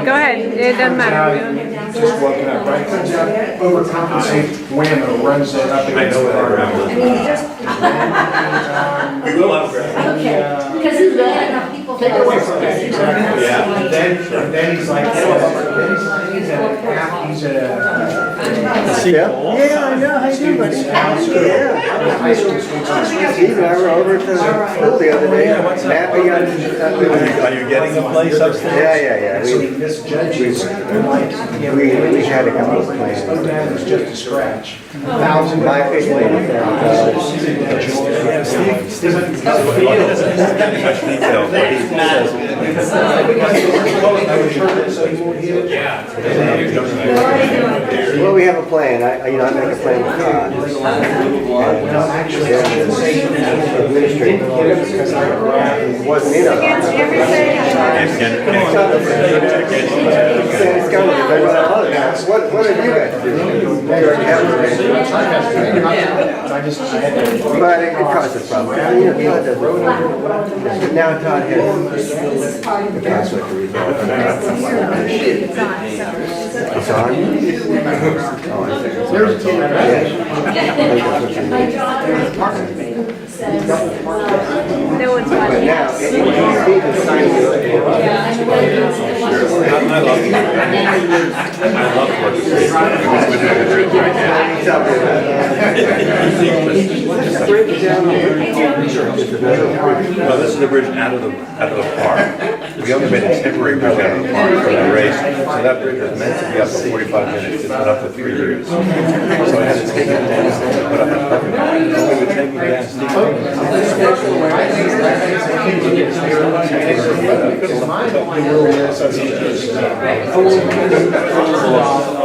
ahead, go ahead. It doesn't matter. Just looking up, right? Overcompensate when or runs it up against the guardrail. We will upgrade. Okay, because he's bad enough people. Take it away from that, exactly. Yeah. And then he's like, he's at Yeah, I know, how you doing, buddy? Yeah. high school students. Steve and I were over to school the other day, napping on. Are you getting a place upstairs? Yeah. So this judge is like, We had a couple of plans. no damage, just a scratch. My opinion, Steve doesn't have much detail, but he says. well, we have a plan. I make a plan with Todd. Administrator, wasn't in on it. What have you got to do? You're a cabinet. But it caused a problem. Todd doesn't. Now Todd has a conflict to resolve. It's on? Oh, I think it's on. No one's But watching. now, Steve is signing it. I love working with Steve. We're doing a good job right now. Tell me about that. Bridge down the Well, this is the bridge out of the park. We only made a temporary bridge out of the park for the race. So that bridge was meant to be up for 45 minutes. It's been up for 3 years. So I had to take it down and put up a perfect. So we would take it down, Steve.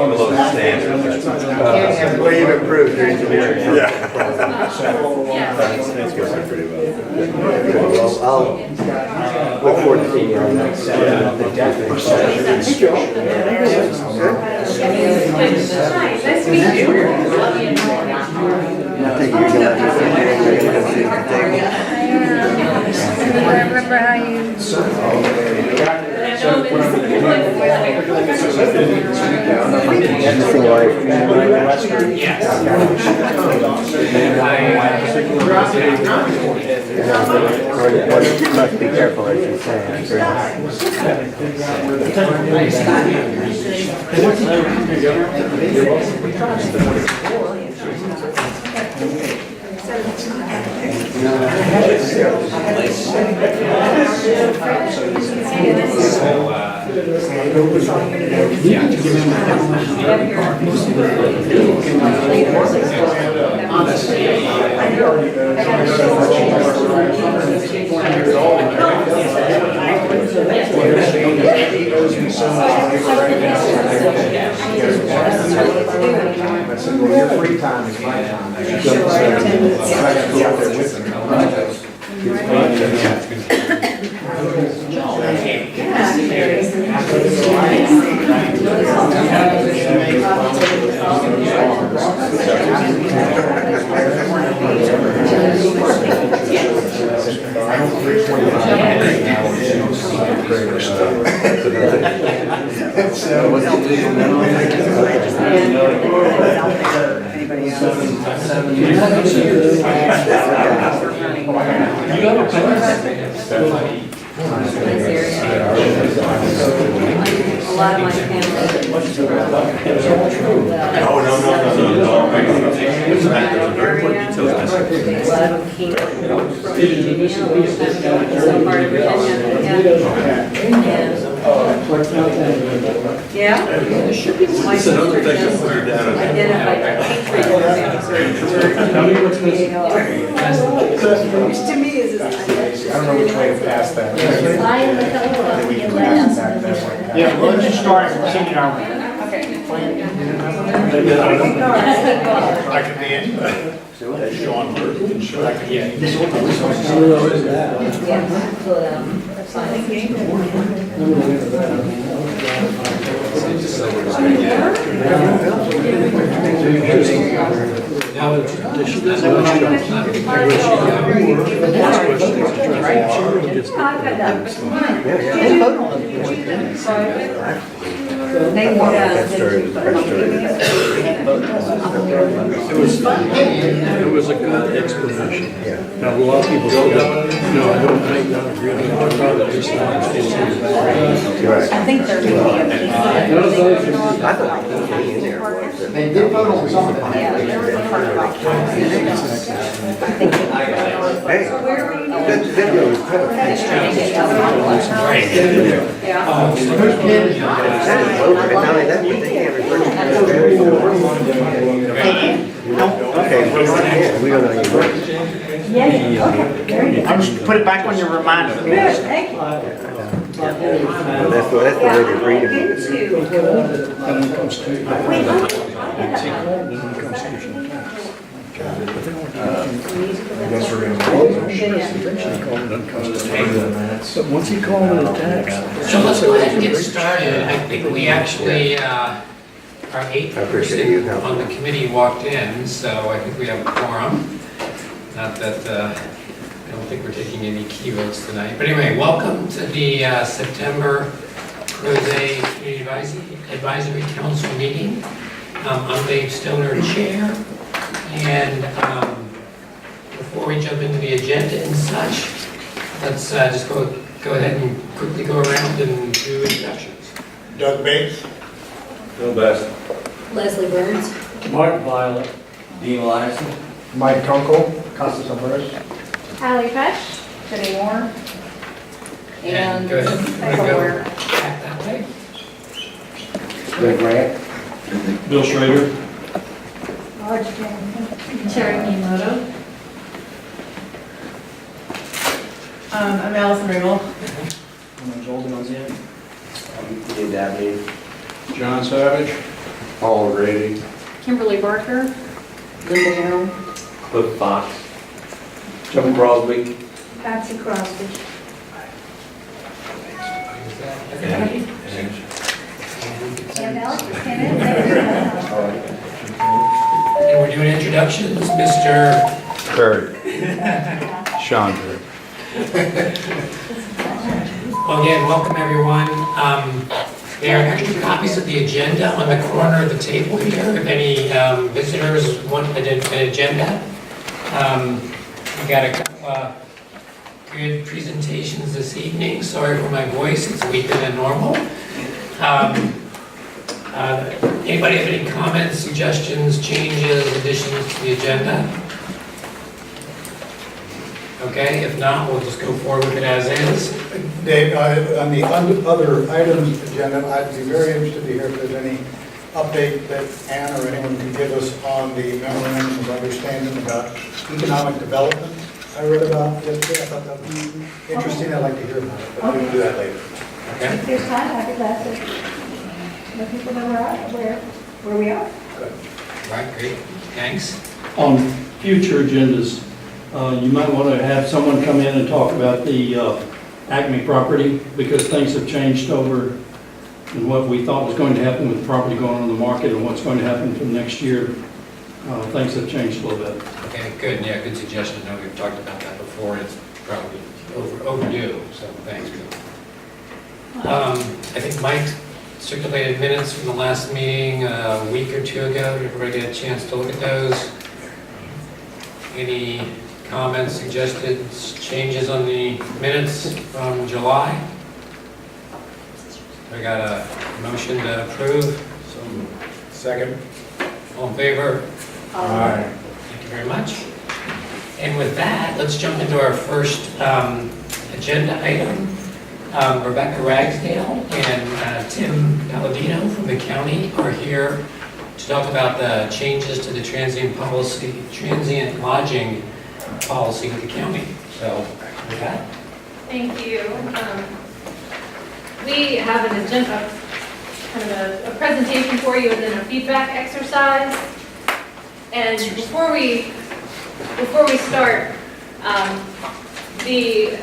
Below the standards. Well, you've improved your engineering. Yeah. Things go pretty well. Well, I'll look forward to seeing you on that. Nice to meet you. I think you're going I remember how you. Must be careful, as you say. Your free time is my time. I have to go out there with them. A lot of my family. There's very important details missing. A lot of them came from Virginia, some part of Virginia. Yeah. There should be my sister just identified which to me is I don't know which way to pass that. We can pass it back that way. Yeah, well, let's just start at the down. I could be anybody. Sean Burke. It was a good explanation. Now, a lot of people say, no, I don't think that really about it, just not understand. Right. I think they're really I thought the thing in there was that. They did vote on something. Hey, that video was kind of. And not only that, but they can't refer to it. Okay, we don't know your vote. I'm just put it back on your reminder. That's the way they're reading it. And when it comes to, then when it comes to. But they weren't eventually called it unconstitutional. But once he called it a tax. So let's go ahead and get started. I think we actually, our eighth I appreciate you person helping. on the committee walked in, so I think we have a quorum. Not that, I don't think we're taking any key votes tonight. But anyway, welcome to the September Crozet Community Advisory Council meeting. I'm Dave Stoner, Chair. And before we jump into the agenda and such, let's just go ahead and quickly go around and do introductions. Doug Bates. Bill Best. Leslie Burns. Mark Violet. Dean Eliason. Mike Kunkel, Constance Alvarez. Hallie Pesh. Jenny Moore. And go ahead, wanna go back that way. Greg Grant. Bill Schrader. Cherry Miyamoto. I'm Allison Riggle. I'm Joel DeNunzio. Ian Dabney. John Savage. Paul Grady. Kimberly Barker. Linda Harrell. Cliff Fox. Jim Crosby. Patsy Crosby. Is that everybody? And we're doing introductions, Mr. Curry. Sean Curry. Well, again, welcome everyone. There are extra copies of the agenda on the corner of the table here. If any visitors want an agenda, we got a couple good presentations this evening. Sorry for my voice, it's weaker than normal. Anybody have any comments, suggestions, changes, additions to the agenda? Okay, if not, we'll just go forward with it as is. Dave, on the other items agenda, I'd be very interested to hear if there's any update that Ann or anyone can give us on the memorandum of understanding about economic development I read about yesterday. I thought that was interesting. I'd like to hear about it, but we can do that later. Okay. If there's time, I'd be glad to let people know where we are. Right, great, thanks. On future agendas, you might want to have someone come in and talk about the Acme property, because things have changed over and what we thought was going to happen with the property going on the market and what's going to happen for next year. Things have changed a little bit. Okay, good, yeah, good suggestion. I know we've talked about that before, and it's probably overdue, so thanks, Bill. I think Mike circulated minutes from the last meeting a week or two ago. Did everybody get a chance to look at those? Any comments, suggestions, changes on the minutes from July? We got a motion to approve. Second. All in favor? Aye. Thank you very much. And with that, let's jump into our first agenda item. Rebecca Ragsdale and Tim Palladino from the county are here to talk about the changes to the transient lodging policy with the county. So, with that. Thank you. We have an agenda, kind of a presentation for you and then a feedback exercise. And before we start, the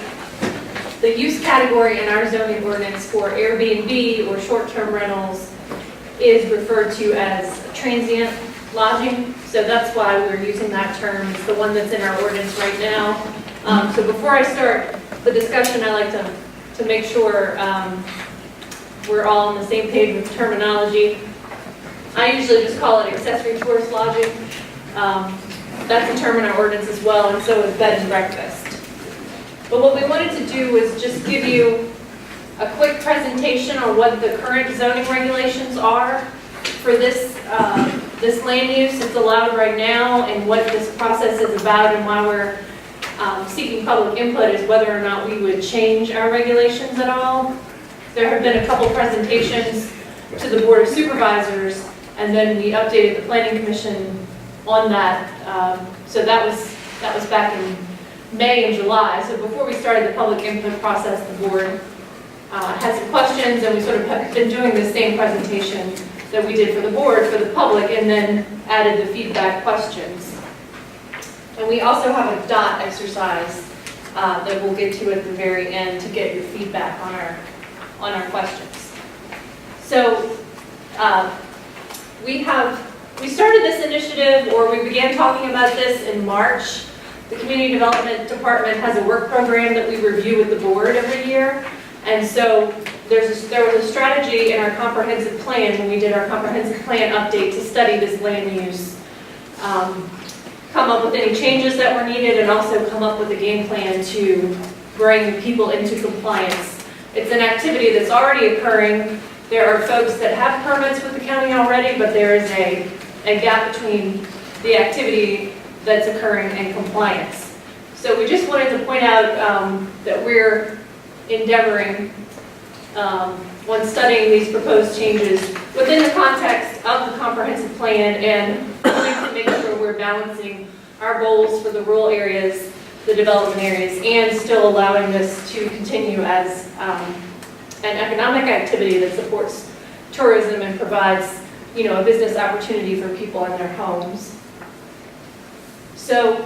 use category in our zoning ordinance for Airbnb or short-term rentals is referred to as transient lodging. So that's why we're using that term. It's the one that's in our ordinance right now. So before I start the discussion, I like to make sure we're all on the same page with terminology. I usually just call it accessory tourist lodging. That's a term in our ordinance as well, and so is bed and breakfast. But what we wanted to do was just give you a quick presentation on what the current zoning regulations are for this, this land use that's allowed right now, and what this process is about, and why we're seeking public input is whether or not we would change our regulations at all. There have been a couple presentations to the Board of Supervisors, and then we updated the Planning Commission on that. So that was back in May and July. So before we started the public input process, the board had some questions, and we sort of have been doing the same presentation that we did for the board, for the public, and then added the feedback questions. And we also have a DOT exercise that we'll get to at the very end to get your feedback on our questions. So we started this initiative, or we began talking about this in March. The Community Development Department has a work program that we review with the board every year. And so there was a strategy in our comprehensive plan when we did our comprehensive plan update to study this land use, come up with any changes that were needed, and also come up with a game plan to bring people into compliance. It's an activity that's already occurring. There are folks that have permits with the county already, but there is a gap between the activity that's occurring and compliance. So we just wanted to point out that we're endeavoring when studying these proposed changes within the context of the comprehensive plan, and to make sure we're balancing our goals for the rural areas, the development areas, and still allowing this to continue as an economic activity that supports tourism and provides, you know, a business opportunity for people in their homes. So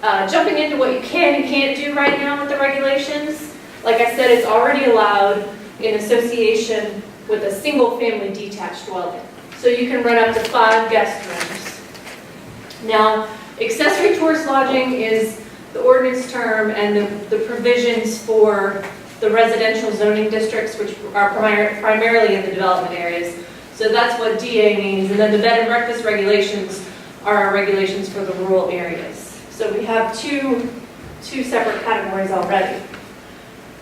jumping into what you can and can't do right now with the regulations, like I said, it's already allowed in association with a single-family detached dwelling. So you can rent up to 5 guest rooms. Now, accessory tourist lodging is the ordinance term and the provisions for the residential zoning districts, which are primarily in the development areas. So that's what DA means. And then the bed and breakfast regulations are our regulations for the rural areas. So we have two separate categories already.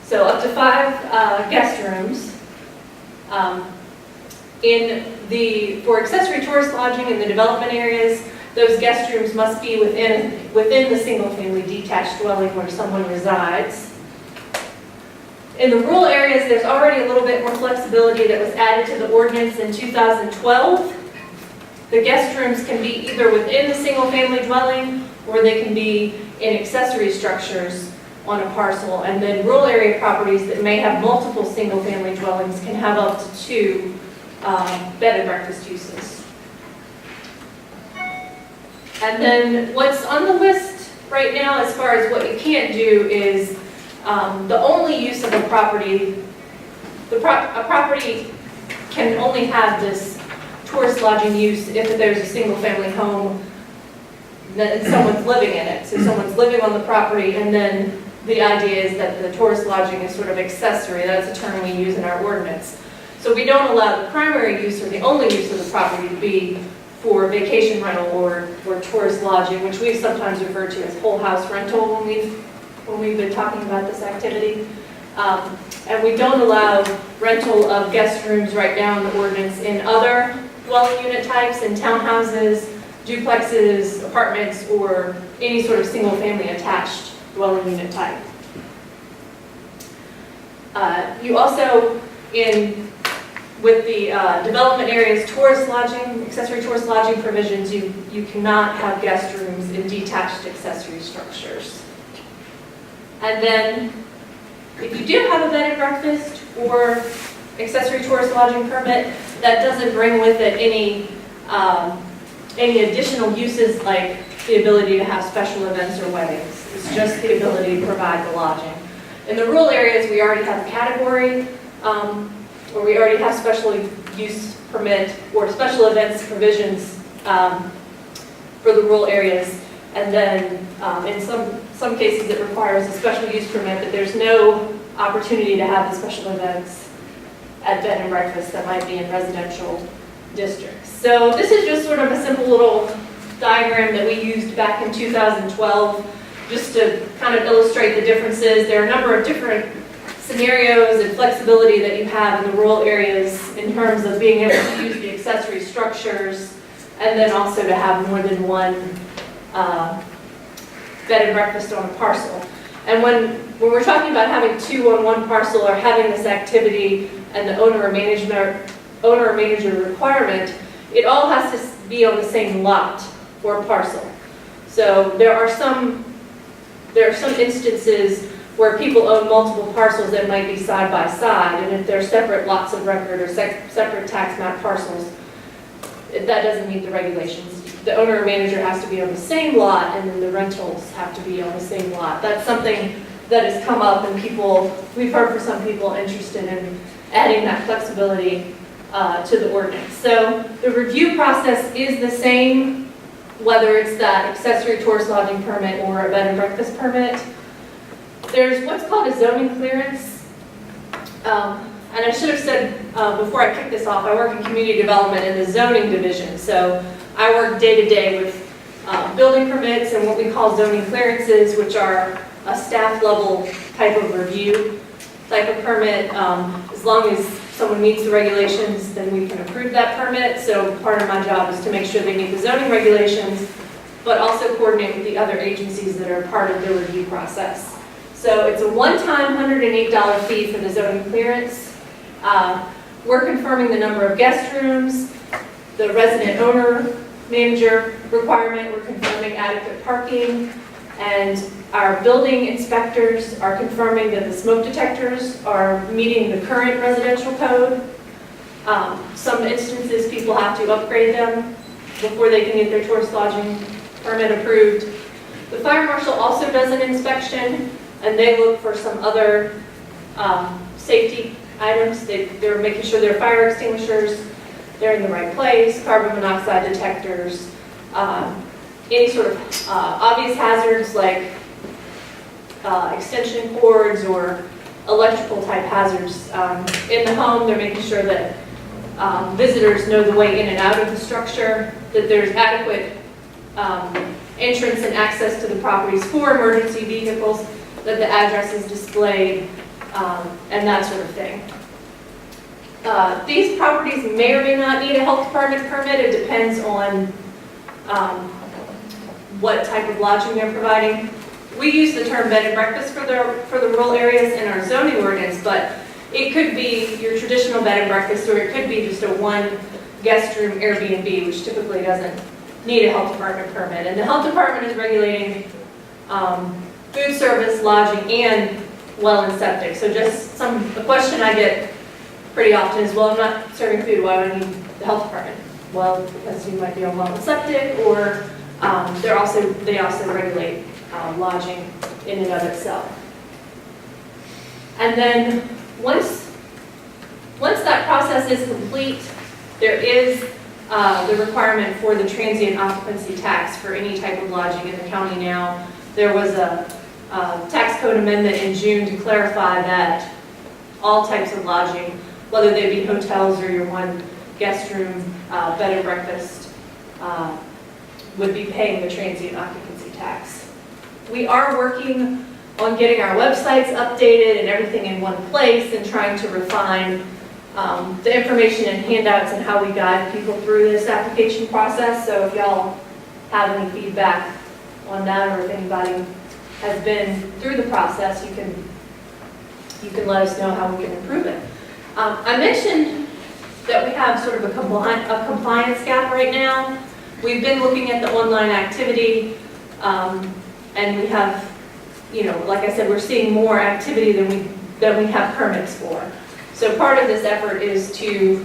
So up to 5 guest rooms. For accessory tourist lodging in the development areas, those guest rooms must be within the single-family detached dwelling where someone resides. In the rural areas, there's already a little bit more flexibility that was added to the ordinance in 2012. The guest rooms can be either within the single-family dwelling, or they can be in accessory structures on a parcel. And then rural area properties that may have multiple single-family dwellings can have up to 2 bed and breakfast uses. And then what's on the list right now as far as what you can't do is the only use of a property, a property can only have this tourist lodging use if there's a single-family home and someone's living in it. So someone's living on the property, and then the idea is that the tourist lodging is sort of accessory. That's a term we use in our ordinance. So we don't allow the primary use or the only use of the property to be for vacation rental or tourist lodging, which we've sometimes referred to as whole house rental when we've been talking about this activity. And we don't allow rental of guest rooms right now in the ordinance in other dwelling unit types, in townhouses, duplexes, apartments, or any sort of single-family attached dwelling unit type. You also, with the development areas tourist lodging, accessory tourist lodging provisions, you cannot have guest rooms in detached accessory structures. And then, if you do have a bed and breakfast or accessory tourist lodging permit, that doesn't bring with it any additional uses like the ability to have special events or weddings. It's just the ability to provide the lodging. In the rural areas, we already have a category, or we already have special use permit or special events provisions for the rural areas. And then in some cases it requires a special use permit, but there's no opportunity to have the special events at bed and breakfast that might be in residential districts. So this is just sort of a simple little diagram that we used back in 2012, just to kind of illustrate the differences. There are a number of different scenarios and flexibility that you have in the rural areas in terms of being able to use the accessory structures, and then also to have more than one bed and breakfast on a parcel. And when we're talking about having two on one parcel or having this activity and the owner or manager requirement, it all has to be on the same lot or parcel. So there are some instances where people own multiple parcels that might be side by side, and if they're separate lots of record or separate tax map parcels, that doesn't meet the regulations. The owner or manager has to be on the same lot, and then the rentals have to be on the same lot. That's something that has come up, and we've heard for some people interested in adding that flexibility to the ordinance. So the review process is the same, whether it's that accessory tourist lodging permit or a bed and breakfast permit. There's what's called a zoning clearance. And I should have said before I kick this off, I work in community development in the zoning division. So I work day to day with building permits and what we call zoning clearances, which are a staff level type of review type of permit. As long as someone meets the regulations, then we can approve that permit. So part of my job is to make sure they meet the zoning regulations, but also coordinate with the other agencies that are part of the review process. So it's a one-time $108 fee for the zoning clearance. We're confirming the number of guest rooms, the resident owner manager requirement, we're confirming adequate parking, and our building inspectors are confirming that the smoke detectors are meeting the current residential code. Some instances people have to upgrade them before they can get their tourist lodging permit approved. The fire marshal also does an inspection, and they look for some other safety items. They're making sure their fire extinguishers, they're in the right place, carbon monoxide detectors, any sort of obvious hazards like extension cords or electrical type hazards. In the home, they're making sure that visitors know the way in and out of the structure, that there's adequate entrance and access to the properties for emergency vehicles, that the address is displayed, and that sort of thing. These properties may or may not need a health department permit. It depends on what type of lodging they're providing. We use the term bed and breakfast for the rural areas in our zoning ordinance, but it could be your traditional bed and breakfast, or it could be just a one guest room Airbnb, which typically doesn't need a health department permit. And the health department is regulating food service, lodging, and well and septic. So just a question I get pretty often is, well, I'm not serving food, why do I need the health department? Well, because you might be on well and septic, or they also regulate lodging in and of itself. And then once that process is complete, there is the requirement for the transient occupancy tax for any type of lodging in the county now. There was a tax code amendment in June to clarify that all types of lodging, whether they be hotels or your one guest room, bed and breakfast, would be paying the transient occupancy tax. We are working on getting our websites updated and everything in one place and trying to refine the information and handouts and how we guide people through this application process. So if y'all have any feedback on that, or if anybody has been through the process, you can let us know how we can improve it. I mentioned that we have sort of a compliance gap right now. We've been looking at the online activity, and we have, like I said, we're seeing more activity than we have permits for. So part of this effort is to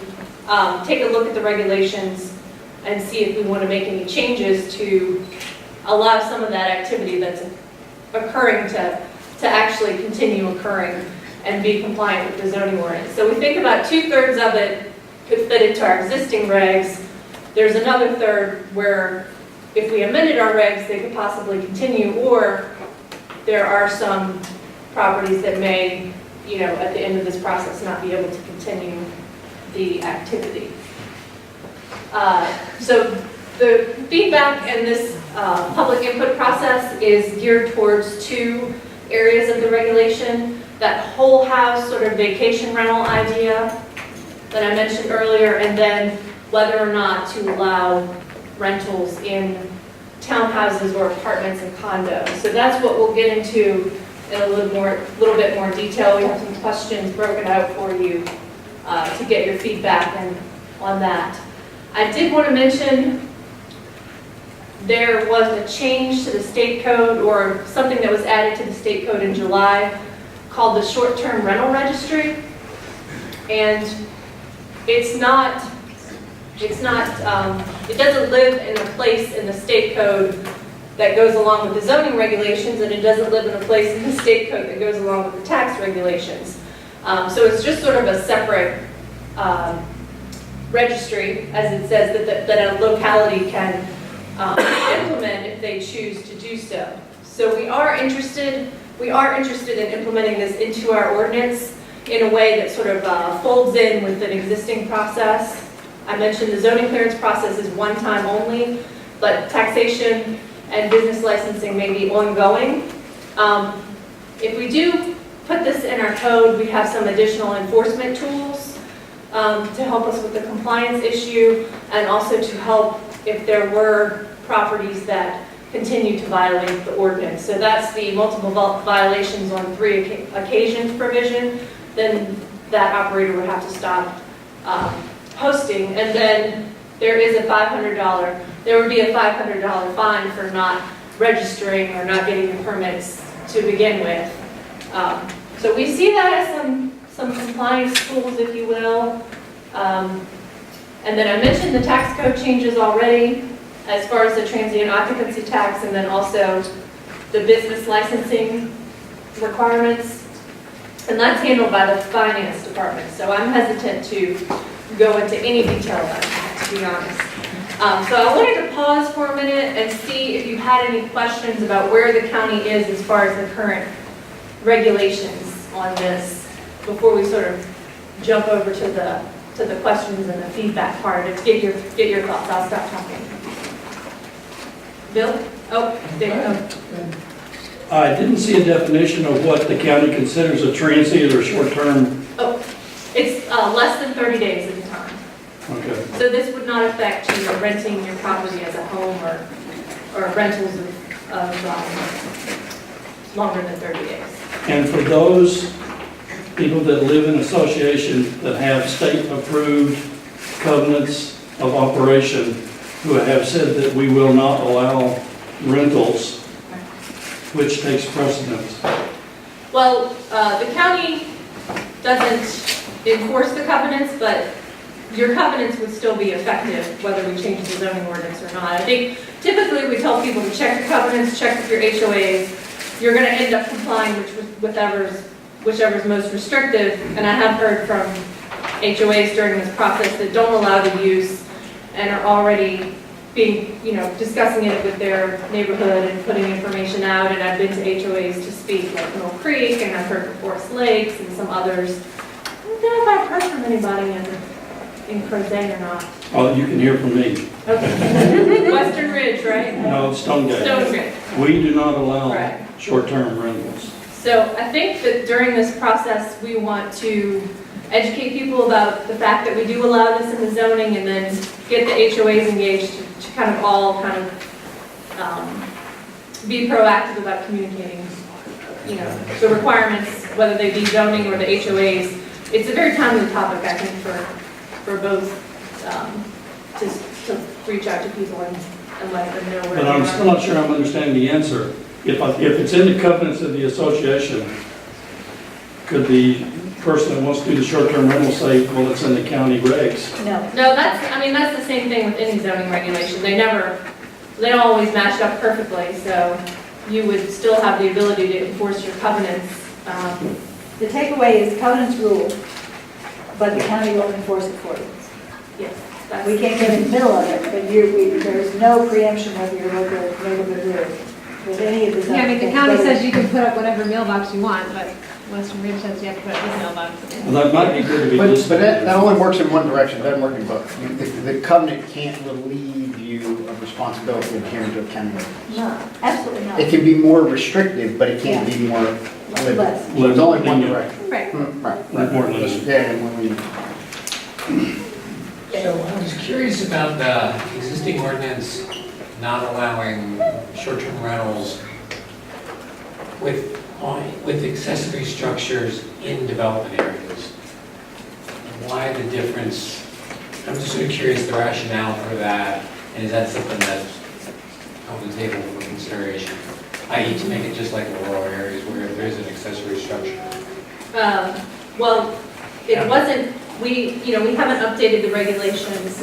take a look at the regulations and see if we want to make any changes to allow some of that activity that's occurring to actually continue occurring and be compliant with the zoning ordinance. So we think about 2/3 of it could fit into our existing regs. There's another third where if we amended our regs, they could possibly continue, or there are some properties that may at the end of this process, not be able to continue the activity. So the feedback in this public input process is geared towards two areas of the regulation. That whole house sort of vacation rental idea that I mentioned earlier, and then whether or not to allow rentals in townhouses or apartments and condos. So that's what we'll get into in a little bit more detail. We have some questions broken out for you to get your feedback on that. I did want to mention there was a change to the state code, or something that was added to the state code in July called the short-term rental registry. And it doesn't live in a place in the state code that goes along with the zoning regulations, and it doesn't live in a place in the state code that goes along with the tax regulations. So it's just sort of a separate registry, as it says, that a locality can implement if they choose to do so. So we are interested in implementing this into our ordinance in a way that sort of folds in with an existing process. I mentioned the zoning clearance process is one time only, but taxation and business licensing may be ongoing. If we do put this in our code, we have some additional enforcement tools to help us with the compliance issue, and also to help if there were properties that continue to violate the ordinance. So that's the multiple violations on 3 occasions provision. Then that operator would have to stop hosting, and then there is a there would be a $500 fine for not registering or not getting the permits to begin with. So we see that as some compliance tools, if you will. And then I mentioned the tax code changes already as far as the transient occupancy tax, and then also the business licensing requirements. And that's handled by the finance department. So I'm hesitant to go into any detail about that, to be honest. So I wanted to pause for a minute and see if you had any questions about where the county is as far as the current regulations on this before we sort of jump over to the questions and the feedback part. To get your thoughts. I'll stop talking. Bill? Oh, David. I didn't see a definition of what the county considers a transient or short-term. Oh, it's less than 30 days at a time. Okay. So this would not affect renting your property as a home or rentals of longer than 30 days. And for those people that live in association that have state-approved covenants of operation who have said that we will not allow rentals, which takes precedence? Well, the county doesn't enforce the covenants, but your covenants would still be effective whether we change the zoning ordinance or not. I think typically we tell people to check your covenants, check with your HOAs. You're going to end up complying with whichever's most restrictive. And I have heard from HOAs during this process that don't allow the use and are already being, discussing it with their neighborhood and putting information out. And I've been to HOAs to speak, like Mill Creek, and I've heard from Forest Lakes and some others. I don't know if I've heard from anybody in Crozet or not. Oh, you can hear from me. Okay. Western Ridge, right? No, Stonegate. Stonegate. We do not allow Right. short-term rentals. So I think that during this process, we want to educate people about the fact that we do allow this in the zoning, and then get the HOAs engaged to all be proactive about communicating, the requirements, whether they be zoning or the HOAs. It's a very timely topic, I think, for both to reach out to people and let them know where But they I'm are. still not sure I'm understanding the answer. If it's in the covenants of the association, could the person that wants to do the short-term rental say, well, it's in the county regs? No, that's the same thing with any zoning regulation. They don't always match up perfectly, so you would still have the ability to enforce your covenants. The takeaway is covenants rule, but the county will enforce it for you. Yes. We can't get in the middle of it, but there's no preemption of your local neighborhood rule with any of the zoning. Yeah, the county says you can put up whatever mailbox you want, but Western Ridge has yet to put his mailbox in. Well, that might be good to be But listed. that only works in one direction, it doesn't work in both. The covenant can't relieve you of responsibility of adhering to a county ordinance. No, absolutely not. It can be more restrictive, but it can't be more limited. Less. So it's only one direction. Right. Right. More limited. Yeah, more limited. So I was curious about the existing ordinance not allowing short-term rentals with accessory structures in development areas. Why the difference? I'm just sort of curious the rationale for that, and is that something that's on the table for consideration? I.e. to make it just like rural areas where there's an accessory structure. Well, it wasn't, we haven't updated the regulations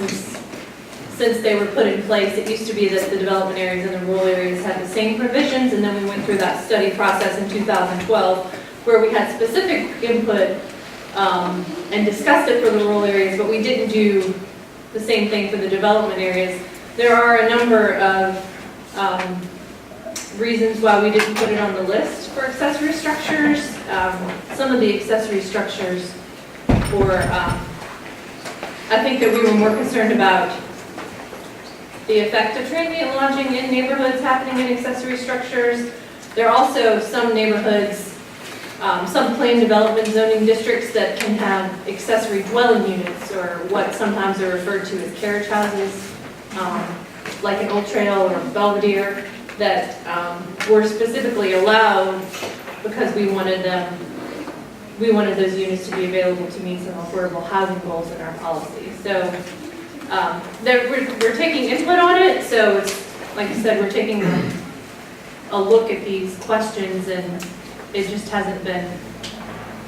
since they were put in place. It used to be that the development areas and the rural areas had the same provisions, and then we went through that study process in 2012 where we had specific input and discussed it for the rural areas, but we didn't do the same thing for the development areas. There are a number of reasons why we didn't put it on the list for accessory structures. Some of the accessory structures were, I think that we were more concerned about the effect of transient lodging in neighborhoods happening in accessory structures. There are also some neighborhoods, some planned development zoning districts that can have accessory dwelling units, or what sometimes are referred to as carriage houses, like an Old Trail or Belvedere, that were specifically allowed because we wanted those units to be available to meet some affordable housing goals in our policy. So we're taking input on it, so it's, like I said, we're taking a look at these questions, and it just hasn't been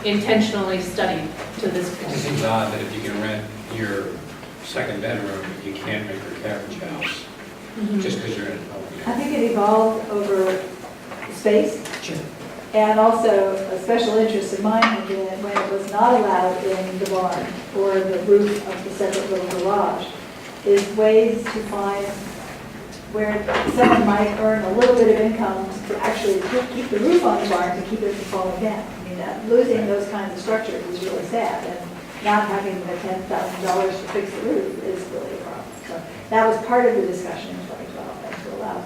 intentionally studied to this It point. just seems odd that if you can rent your second bedroom, you can't make your carriage house, just because you're in a development I area. think it evolved over space. Sure. And also, a special interest of mine had been when it was not allowed in the barn or the roof of the separate little garage, is ways to find where someone might earn a little bit of income to actually keep the roof on the barn, to keep it from falling down. I mean, losing those kinds of structures is really sad, and not having the $10,000 to fix the roof is really a problem. So that was part of the discussion in 2012, and to allow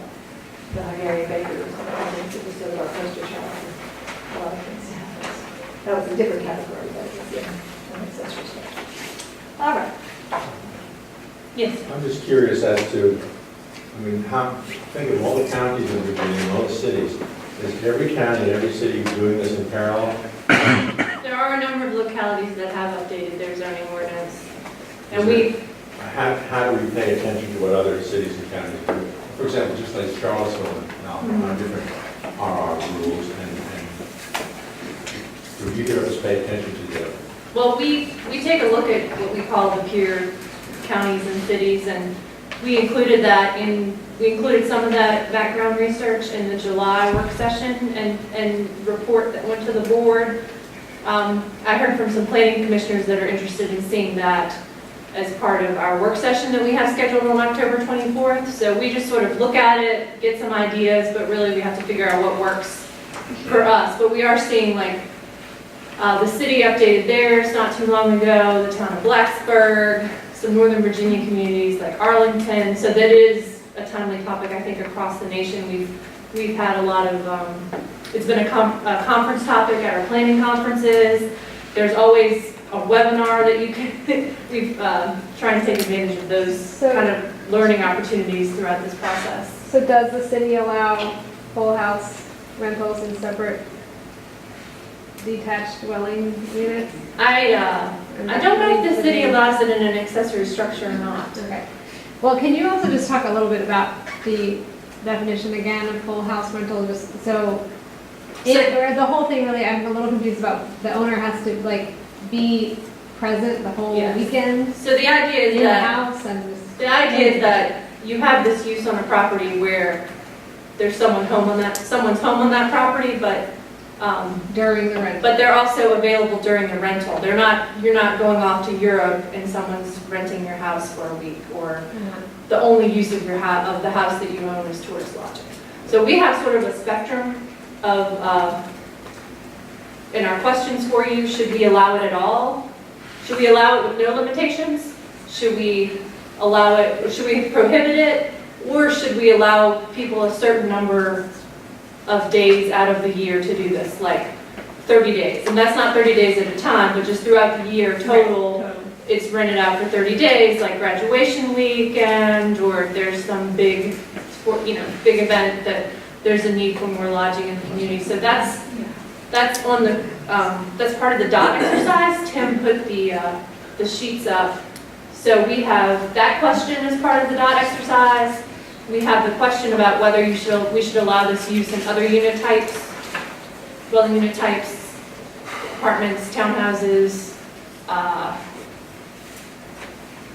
the Hungarian bakers and things that was sort of our poster child. A lot of things happen. That was a different category, but it's an accessory structure. All right. Yes. I'm just curious as to, I mean, think of all the counties in Virginia, and all the cities. Is every county and every city doing this in parallel? There are a number of localities that have updated their zoning ordinance. And How do we pay attention to what other cities and counties do? For example, just like Charlottesville, now, how different are our rules, and do you give us pay attention to that? well, we take a look at what we call the peer counties and cities, and we included some of that background research in the July work session and report that went to the board. I heard from some planning commissioners that are interested in seeing that as part of our work session that we have scheduled on October 24th. So we just sort of look at it, get some ideas, but really we have to figure out what works for us. But we are seeing, like, the city updated theirs not too long ago, the town of Blacksburg, some Northern Virginia communities like Arlington. So that is a timely topic, I think, across the nation. We've had a lot of, it's been a conference topic at our planning conferences. There's always a webinar that you can, we've tried to take advantage of those kind of learning opportunities throughout this process. So does the city allow full house rentals in separate detached dwelling units? I don't know if the city allows it in an accessory structure or not. Okay. Well, can you also just talk a little bit about the definition again of full house rental? Just so, or the whole thing really, I'm a little confused about. The owner has to like be present the whole Yes. weekend So the idea is in the that house and just. the idea is that you have this use on a property where there's someone's home on that property, but during the rental. but they're also available during the rental. You're not going off to Europe and someone's renting your house for a week, or the only use of the house that you own is tourist lodging. So we have sort of a spectrum of in our questions for you, should we allow it at all? Should we allow it with no limitations? Should we allow it, or should we prohibit it? Or should we allow people a certain number of days out of the year to do this, like 30 days? And that's not 30 days at a time, but just throughout the year total, it's rented out for 30 days, like graduation weekend, or if there's some big sport, big event that there's a need for more lodging in the community. So that's on the, that's part of the DOT exercise. Tim put the sheets up. So we have that question as part of the DOT exercise. We have the question about whether we should allow this use in other unit types, dwelling unit types, apartments, townhouses,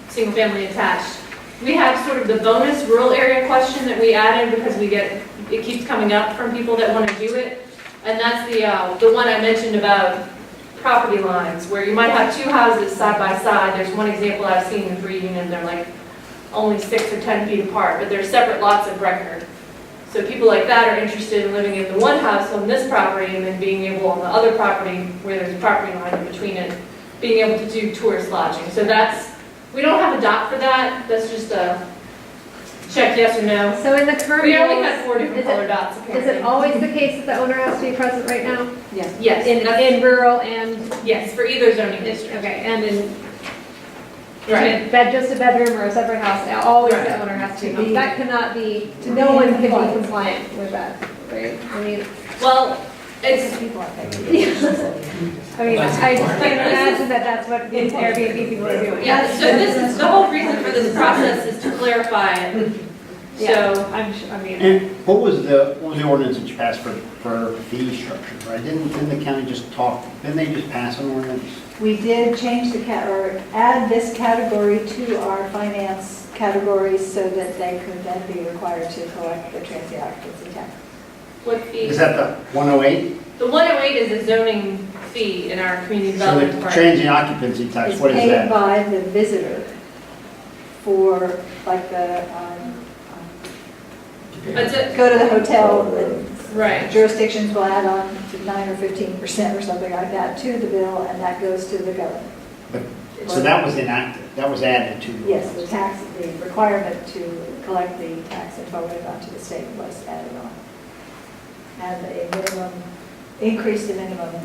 single family attached. We have sort of the bonus rural area question that we added because it keeps coming up from people that want to do it. And that's the one I mentioned about property lines, where you might have two houses side by side. There's one example I've seen in Green, and they're like only 6 or 10 feet apart, but they're separate lots of record. So people like that are interested in living in the one house on this property and then being able on the other property, where there's a property line in between it, being able to do tourist lodging. So we don't have a dot for that. That's just a check yes or no. So in the current We only rules, had 4 different color dots is apparently. it always the case that the owner has to be present right now? Yes. Yes. In rural and, Yes, for either zoning district. okay, and in Right. just a bedroom or a separate house, always Right. the owner has to To be. be- That cannot be, to no be one in can be compliance. compliant with that, right? I mean, Well, it's, People are thinking. I just can't imagine that that's what Airbnb people are doing. yeah, so the whole reason for this process is to clarify it. Yeah, So, I'm sure, I mean, And what was the ordinance that you passed for fee structure, right? Didn't the county just didn't they just pass an ordinance? We did change or add this category to our finance categories so that they could then be required to collect the transient occupancy tax. what fee? Is that the 108? The 108 is a zoning fee in our community So development the department. transient occupancy tax, It's what is paid that? by the visitor for, like, That's it, go to the hotel, and right. jurisdictions will add on to 9 or 15% or something like that to the bill, and that goes to the government. So that was enacted, that was added to the Yes, the ordinance. tax, the requirement to collect the tax and forward it on to the state was added on. And a minimum, increase the minimum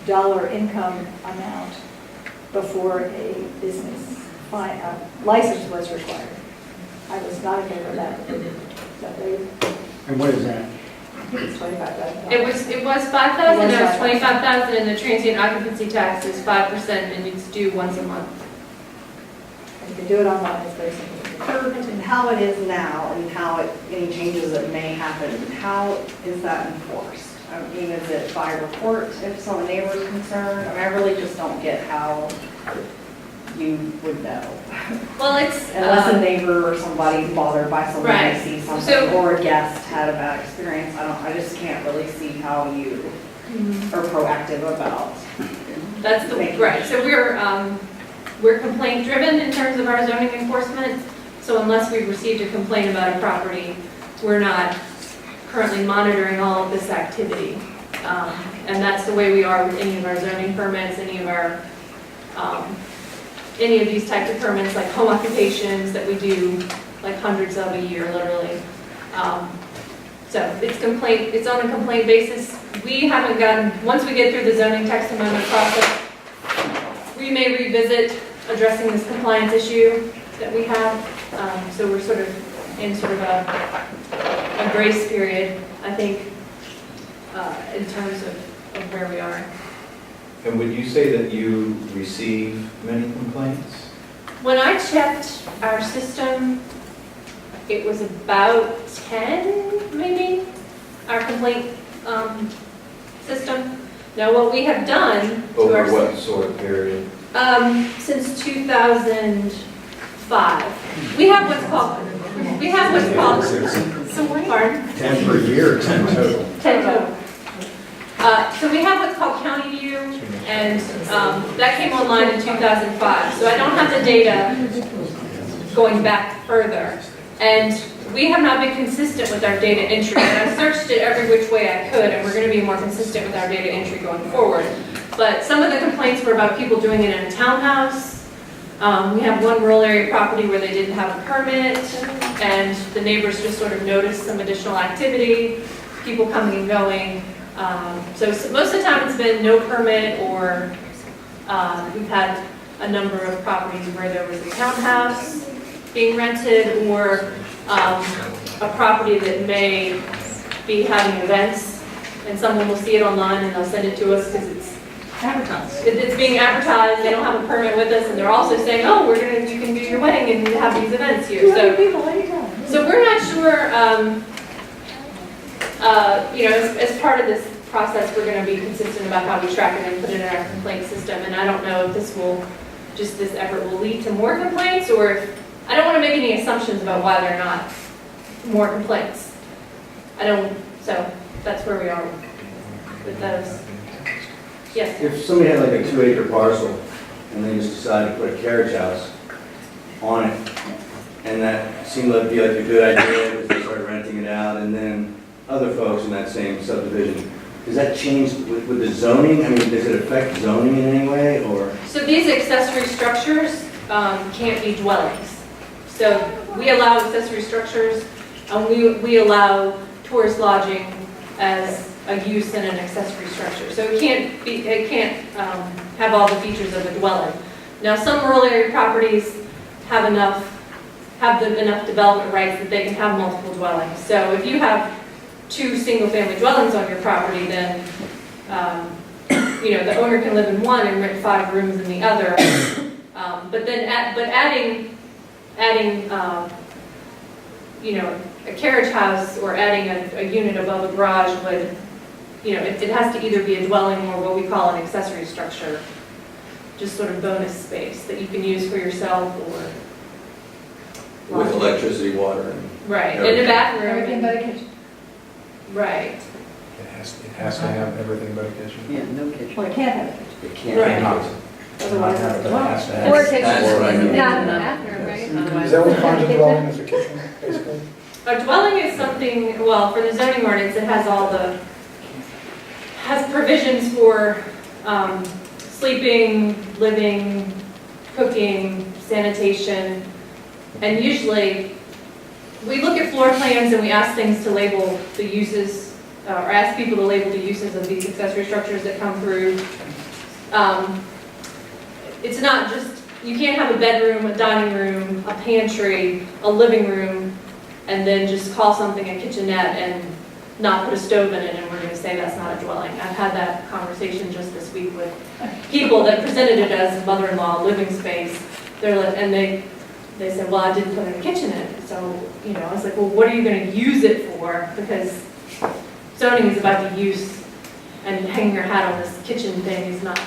dollar income amount before a business license was required. I was not in favor of that, but they, And what is that? I think it's 25,000. It was 5,000, now it's 25,000, and the transient occupancy tax is 5%, and it's due once a month. You can do it online, it's very simple. And how it is now and any changes that may happen, how is that enforced? I mean, is it by report if some neighbor is concerned? I mean, I really just don't get how you would know. Well, it's, Unless a neighbor or somebody's bothered by something, Right. they see something, So- or a guest had a bad experience, I just can't really see how you are proactive about. that's the, right, so we're complaint driven in terms of our zoning enforcement. So unless we've received a complaint about a property, we're not currently monitoring all of this activity. And that's the way we are with any of our zoning permits, any of these types of permits, like home occupations that we do, like hundreds of a year, literally. So it's on a complaint basis. We haven't gotten, once we get through the zoning text amendment process, we may revisit addressing this compliance issue that we have. So we're sort of in a grace period, I think, in terms of where we are. And would you say that you receive many complaints? When I checked our system, it was about 10, maybe, our complaint system. Now, what we have done to Over our what sort of period? since 2005, we have what's called. Pardon? 10 per year, 10 total. 10 total. So we have what's called County View, and that came online in 2005. So I don't have the data going back further. And we have not been consistent with our data entry. And I searched it every which way I could, and we're going to be more consistent with our data entry going forward. But some of the complaints were about people doing it in a townhouse. We have one rural area property where they didn't have a permit, and the neighbors just sort of noticed some additional activity, people coming and going. So most of the time it's been no permit, or we've had a number of properties where there was a townhouse being rented, or a property that may be having events, and someone will see it online and they'll send it to us because it's Advertised. it's being advertised, they don't have a permit with us, and they're also saying, oh, you can do your wedding and have these events here. 200 people anytime. So we're not sure, as part of this process, we're going to be consistent about how we track it and put it in our complaint system. And I don't know if this effort will lead to more complaints, or I don't want to make any assumptions about why they're not more complaints. So that's where we are with those. Yes? If somebody had like a 2-acre parcel and they just decided to put a carriage house on it, and that seemed to be like a good idea because they started renting it out, and then other folks in that same subdivision, does that change with the zoning? I mean, does it affect zoning in any way, or? So these accessory structures can't be dwellings. So we allow accessory structures, and we allow tourist lodging as a use in an accessory structure. So it can't have all the features of a dwelling. Now, some rural area properties have enough development rights that they can have multiple dwellings. So if you have 2 single-family dwellings on your property, then the owner can live in one and rent 5 rooms in the other. But adding a carriage house or adding a unit above a garage would, it has to either be a dwelling or what we call an accessory structure, just sort of bonus space that you can use for yourself or With electricity, water, and... right, and a bathroom. Everything but a kitchen. Right. It has to have everything but a kitchen. Yeah, no kitchen. Well, it can't have a kitchen. It can't. Right. Otherwise, it's a dwelling. Has to have- Or a kitchen, Or- not a bathroom, right? Is that what defines a dwelling as a kitchen, basically? A dwelling is something, well, for the zoning ordinance, it has provisions for sleeping, living, cooking, sanitation, and usually we look at floor plans and we ask things to label the uses, or ask people to label the uses of these accessory structures that come through. It's not just, you can't have a bedroom, a dining room, a pantry, a living room, and then just call something a kitchenette and not put a stove in it, and we're going to say that's not a dwelling. I've had that conversation just this week with people that presented it as mother-in-law living space. They said, well, I didn't put a kitchen in it. So, I was like, well, what are you going to use it for? Because zoning is about the use, and hanging your hat on this kitchen thing is not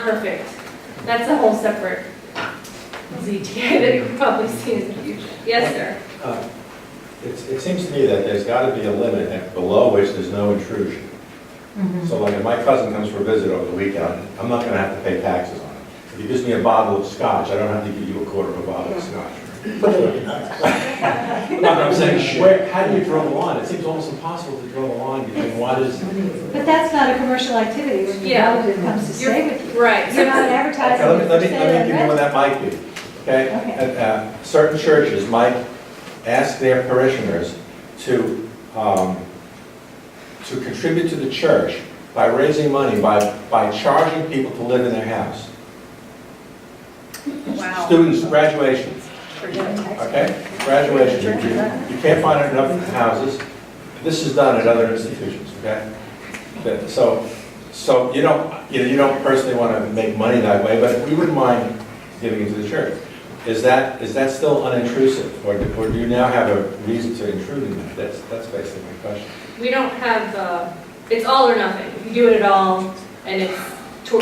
perfect. That's a whole separate ZTA that you'll probably see in the future. Yes, sir? It seems to me that there's got to be a limit below which there's no intrusion. So like if my cousin comes for a visit over the weekend, I'm not going to have to pay taxes on it. If he gives me a bottle of scotch, I don't have to give you a quarter of a bottle of scotch. No, I'm saying, how do you draw the line? It seems almost impossible to draw the line between what is... But that's not a commercial activity when your Yeah. relative comes to stay with you. Right. You're not advertising. Okay, let me for sale and give you what rent. that might be, okay? Okay. Certain churches might ask their parishioners to contribute to the church by raising money, by charging people to live in their house. Wow. Students, graduation, okay? Graduation, you can't find enough houses. This is done at other institutions, okay? So you don't personally want to make money that way, but we wouldn't mind giving it to the church. Is that still unintrusive, or do you now have a reason to intrude in that? That's basically my question. We don't have, it's all or nothing. If you do it at all, and it's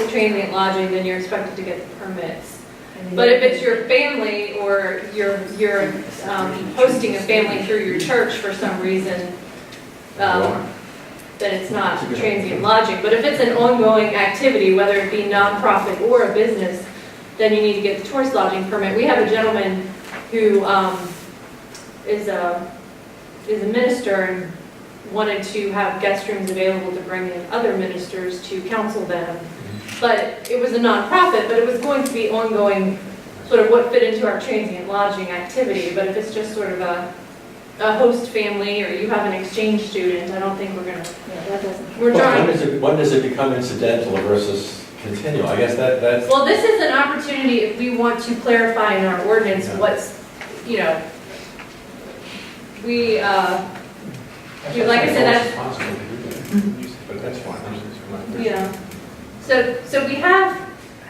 transient lodging, then you're expected to get the permits. But if it's your family, or you're hosting a family through your church for some reason, then it's not transient lodging. But if it's an ongoing activity, whether it be nonprofit or a business, then you need to get the tourist lodging permit. We have a gentleman who is a minister and wanted to have guest rooms available to bring in other ministers to counsel them. But it was a nonprofit, but it was going to be ongoing, sort of what fit into our transient lodging activity. But if it's just sort of a host family, or you have an exchange student, I don't think we're gonna, that doesn't. We're trying. When does it become incidental versus continual? I guess that's. Well, this is an opportunity if we want to clarify in our ordinance what's, you know, we, like I said, that's. But that's fine. Yeah. So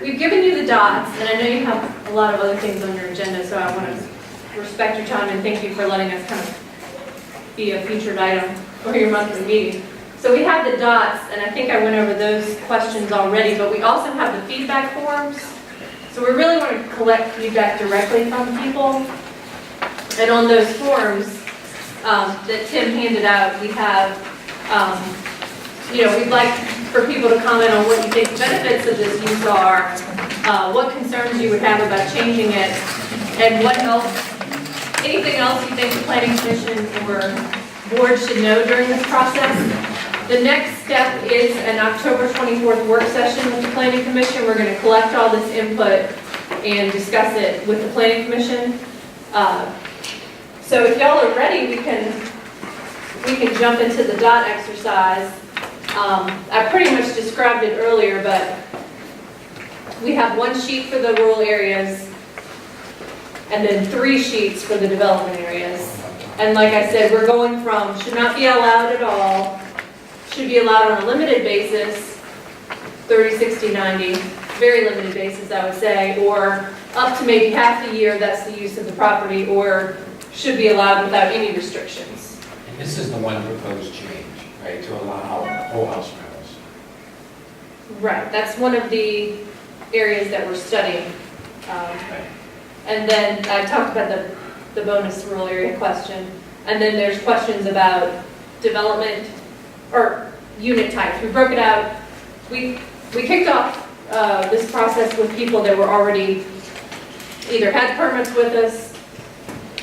we've given you the dots, and I know you have a lot of other things on your agenda, so I want to respect your time and thank you for letting us kind of be a featured item for your monthly meeting. So we have the dots, and I think I went over those questions already, but we also have the feedback forms. So we really want to collect feedback directly from people. And on those forms that Tim handed out, we have, we'd like for people to comment on what you think the benefits of this use are, what concerns you would have about changing it, and what else, anything else you think the Planning Commission or board should know during this process. The next step is an October 24th work session with the Planning Commission. We're going to collect all this input and discuss it with the Planning Commission. So if y'all are ready, we can jump into the dot exercise. I pretty much described it earlier, but we have one sheet for the rural areas and then 3 sheets for the development areas. And like I said, we're going from should not be allowed at all, should be allowed on a limited basis, 30, 60, 90, very limited basis I would say, or up to maybe half a year, that's the use of the property, or should be allowed without any restrictions. And this is the one proposed change, right, to allow whole house rentals. Right, that's one of the areas that we're studying. Right. And then I talked about the bonus rural area question. And then there's questions about development or unit types. We broke it out. We kicked off this process with people that were already either had permits with us,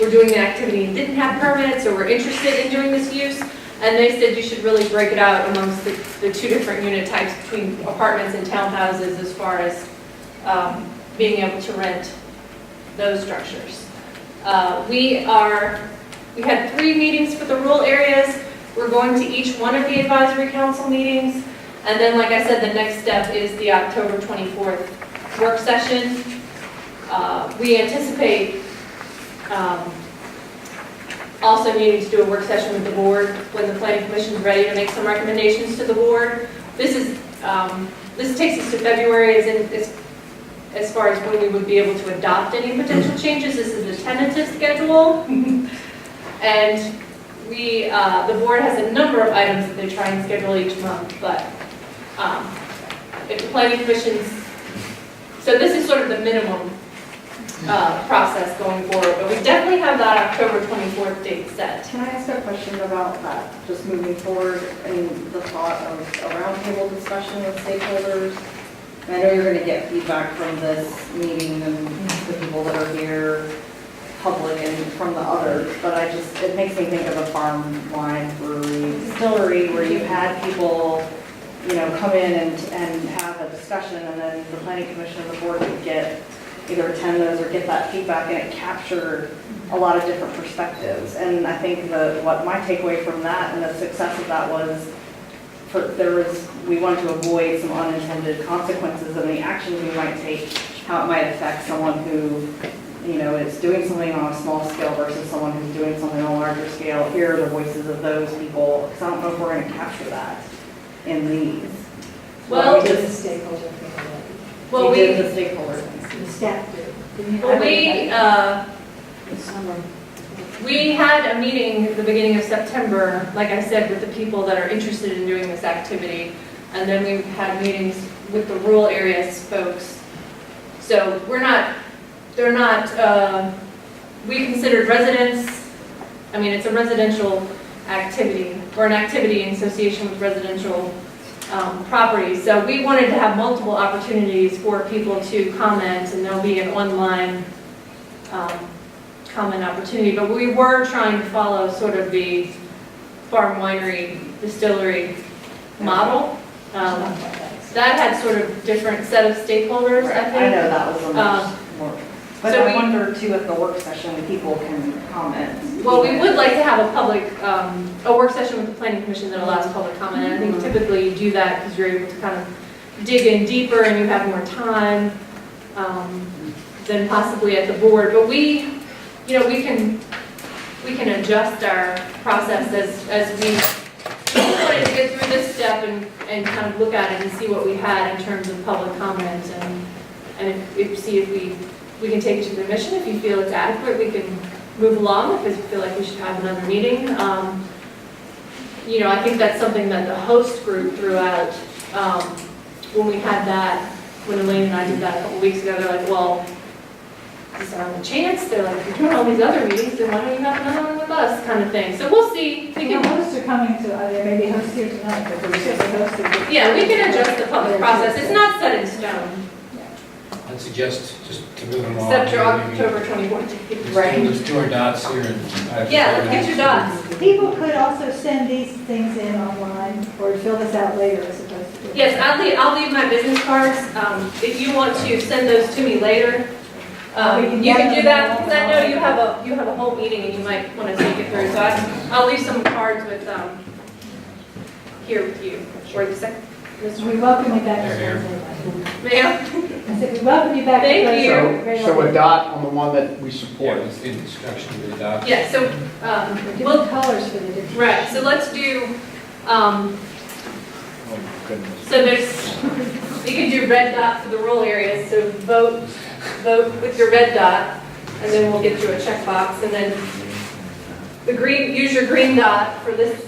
were doing the activity and didn't have permits, or were interested in doing this use. And they said you should really break it out amongst the 2 different unit types between apartments and townhouses as far as being able to rent those structures. We had 3 meetings for the rural areas. We're going to each one of the advisory council meetings. And then, like I said, the next step is the October 24th work session. We anticipate also needing to do a work session with the board when the Planning Commission is ready to make some recommendations to the board. This takes us to February as far as when we would be able to adopt any potential changes. This is a tentative schedule. And the board has a number of items that they try and schedule each month, but if the Planning Commission's, so this is sort of the minimum process going forward, but we definitely have that October 24th date set. Can I ask a question about that, just moving forward, and the thought of a roundtable discussion with stakeholders? And I know you're going to get feedback from this meeting and the people that are here, public and from the others, but it makes me think of a farm wine brewery distillery where you had people, come in and have a discussion, and then the Planning Commission and the board would either attend those or get that feedback, and it captured a lot of different perspectives. And I think what my takeaway from that and the success of that was we wanted to avoid some unintended consequences and the actions we might take, how it might affect someone who, is doing something on a small scale versus someone who's doing something on a larger scale. Here are the voices of those people, because I don't know if we're going to capture that in these. Well, we did the stakeholder thing already. Well, we did the stakeholder thing. The staff did. Well, we had a meeting at the beginning of September, like I said, with the people that are interested in doing this activity. And then we've had meetings with the rural areas folks. So they're not, we considered residents, it's a residential activity, or an activity in association with residential properties. So we wanted to have multiple opportunities for people to comment, and there'll be an online comment opportunity, but we were trying to follow sort of the farm winery distillery model. That had sort of different set of stakeholders, I think. I know that was a much more, but so I we- wonder too, at the work session, people can comment. Well, we would like to have a public, a work session with the planning commission that allows public comment. And I think typically you do that because you're able to kind of dig in deeper and you have more time than possibly at the board. But we, you know, we can adjust our process as we wanted to get through this step and kind of look at it and see what we had in terms of public comment and see if we can take it to the commission. If you feel it's adequate, we can move along. If you feel like we should have another meeting. You know, I think that's something that the host group threw out when we had that, when Elaine and I did that a couple weeks ago. They're like, well, is there a chance? They're like, if you're doing all these other meetings, then why don't you have another one with us, kind of thing. So we'll see. We The can, hosts are coming to, there may be hosts here tonight, but we're certainly hosting. yeah, we can adjust the public process. It's not set in stone. I'd suggest just to move them all. Except for October 24th. Let's do our dots here and. Yeah, let's get your dots. People could also send these things in online or fill this out later as opposed to. Yes, I'll leave my business cards. If you want to send those to me later, you can do that, because I know you have a whole meeting and you might want to take it through. So I'll leave some cards with, here with you, or the second. We welcome you back. Here, Ma'am? I said, we welcome you back. Thank you. So a dot on the one that we Yeah, support. let's do the instruction to the dots. Yeah, so, Different colors for the different. right, so let's do, Oh, goodness. so you can do red dot for the rural areas, so vote with your red dot, and then we'll get you a checkbox, and then the green, use your green dot for this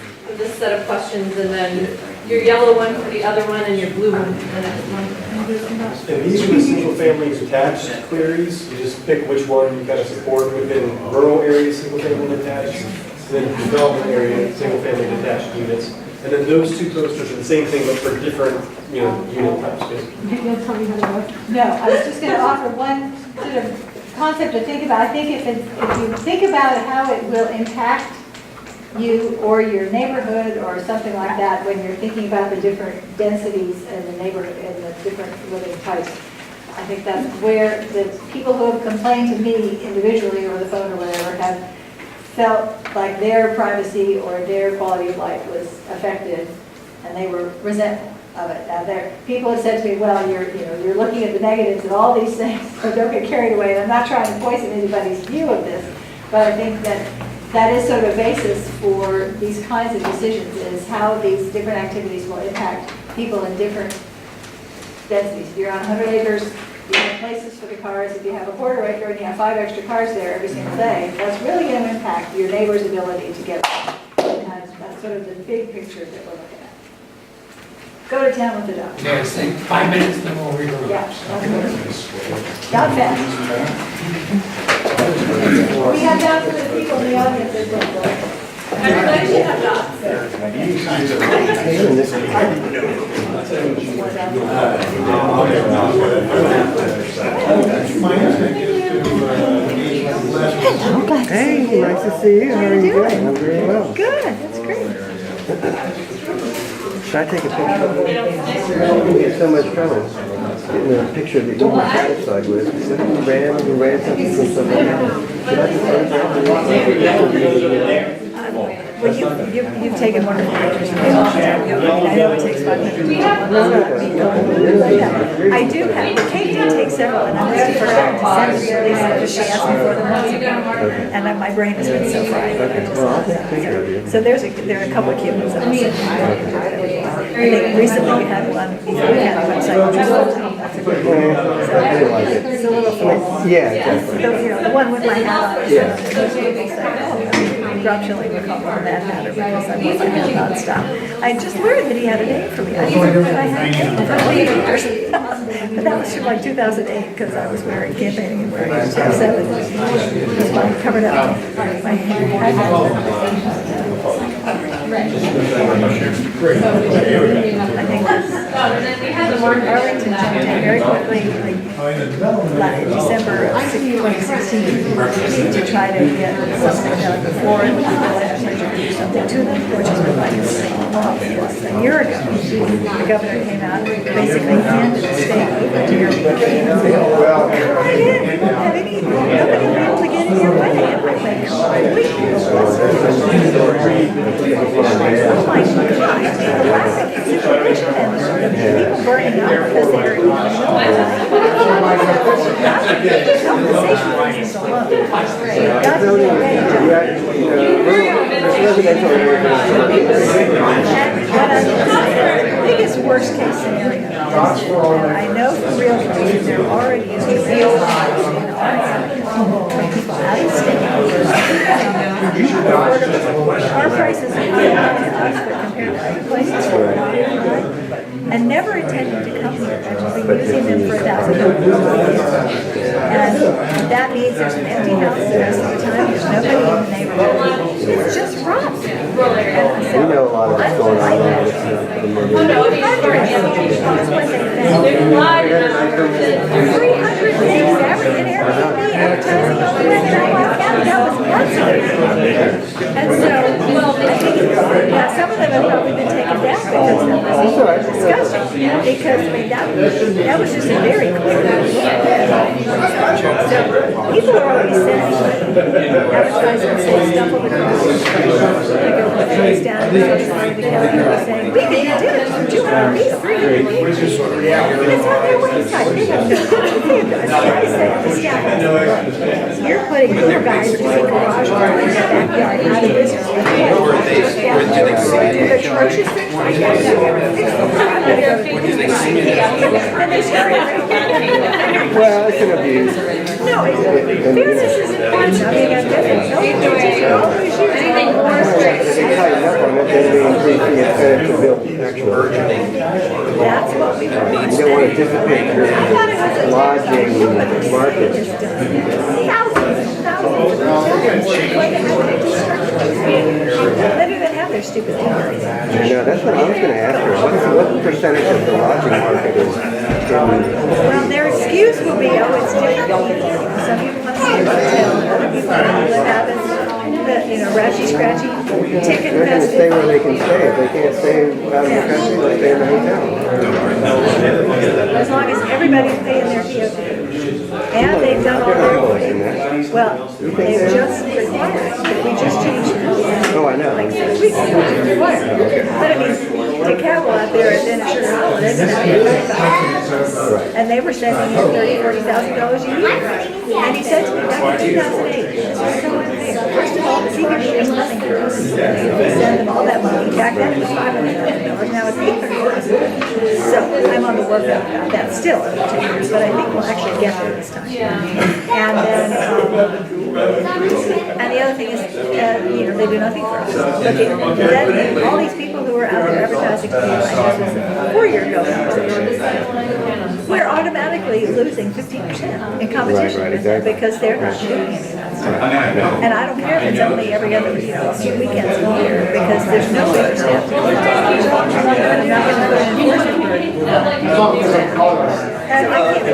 set of questions, and then your yellow one for the other one, and your blue one for the next one. And these are the single-family detached queries, you just pick which one you kind of support within rural areas, single-family detached, then development area, single-family detached units. And then those two posters are the same thing, but for different, unit types, basically. Maybe you'll tell me how to vote. No, I was just going to offer one sort of concept to think about. I think if you think about how it will impact you or your neighborhood or something like that when you're thinking about the different densities in the neighborhood and the different living types. I think that's where the people who have complained to me individually over the phone or whatever have felt like their privacy or their quality of life was affected and they were resentful of it. Now, people have said to me, well, you're looking at the negatives of all these things, so don't get carried away. And I'm not trying to poison anybody's view of this, but I think that is sort of a basis for these kinds of decisions, is how these different activities will impact people in different densities. If you're on 100 acres, you have places for the cars. If you have a quarter acre and you have 5 extra cars there every single day, that's really going to impact your neighbor's ability to get around. That's sort of the big picture that we're looking at. Go to town with the dog. Yeah, it's like 5 minutes, then we'll regroup. Yeah, that's good. Not fast. We have down for the people in the audience as well. Everybody should have dots. Hey, nice to see you. How are you doing? I'm doing well. Good, that's great. Should I take a picture? You get so much trouble getting a picture that you're not satisfied with. What if you ran something from somebody else? Should I just photograph it? Well, you've taken wonderful pictures. I know it takes 5 minutes. I do have, Kate did take several, and I must have forgotten to send them to Lisa, she asked me for them months ago. And then my brain has been so fried. Well, I'll take a picture of you. So there are a couple of cute ones. I think recently we had one, we had a website, which was, that's a good one. I didn't like it. It's a little fun. Yeah, exactly. The one with my hat on it. Yeah. Drop chilling a couple on that matter because I was nonstop. I just learned that he had a name for me. I didn't know that I had a name for 8 years. But that was from like 2008 because I was campaigning in 2007. That's why I covered up my head. I think that's and then we had the market. Arlington jumped in very quickly, like December of 2016, to try to get something done before the legislature could do something to them, which is what like the state law was. A year ago, the governor came out and basically handed the state over to your community. Well, come right in, you won't have any, nobody will be able to get in your way. And I'm like, holy oh my God, the lack of consideration and the people burning up because they're, you know, compensation is so low. So you've got to be ready the biggest worst case scenario, and I know from realtors, they're already used to real lives in our area, from people out of state. Our prices are high to us, but compared to other places, we're not high. And never intended to come here. I've been using them for 1,000 years. And that means there's an empty house the rest of the time. There's nobody in the neighborhood. It's just rough. We know a lot of what's going on there. It's not familiar. 300 things every in Airbnb advertising on the web, and I'm like, that was nuts. And so, I think, yeah, some of them have probably been taken down because of this discussion. Because, I mean, that was just a very clear so, people are already sending advertisements saying stuff over the goes down the other side of the county saying, we think you did it for 200 feet, 300 feet. It's on their website. They have no idea. I try to say, understand, look, you're putting your guys doing garage doors in your backyard out of business. The atrocious things like that. And they start Well, it's an abuse. no, fairness is important. I mean, I get it. No, always use anything more If they tighten up on it, then they increase the incentive to build actual. That's what we want. You don't want to dissipate your lodging market. They don't even have their stupid thing. I know, that's what I was going to ask her. What percentage of the lodging market is? Well, their excuse will be, oh, it's different. Some people want to stay in a hotel, other people want to live out in the, ratchy, scratchy, ticket They're going to stay infested. where they can stay. If they can't stay out in the country, they'll stay in the hotel. As long as everybody's paying their VOT. And they've done all their, well, they've just required, we just changed the code. Oh, I know. Like 6 weeks ago, it's required. But I mean, to cattle out there at then Sugar Hollow, that's not $35. And they were sending him $30,000, $40,000 a year. And he said to me back in 2008, this was so unfair. First of all, the CBD is nothing for us. We send them all that money. Back then it was $500 million, now it's $800. So I'm on the workout about that still in 2 years, but I think we'll actually get there this time. And then, and the other thing is, they do nothing for us. But then all these people who are out there advertising to me, I guess it was 4 years ago, we're automatically losing 50% in competition with them because they're not doing any of that stuff. And I don't care if it's only every other, a few weekends a year, because there's no way to step to it. I'm not going to put an enforcement burden. And I can't wait to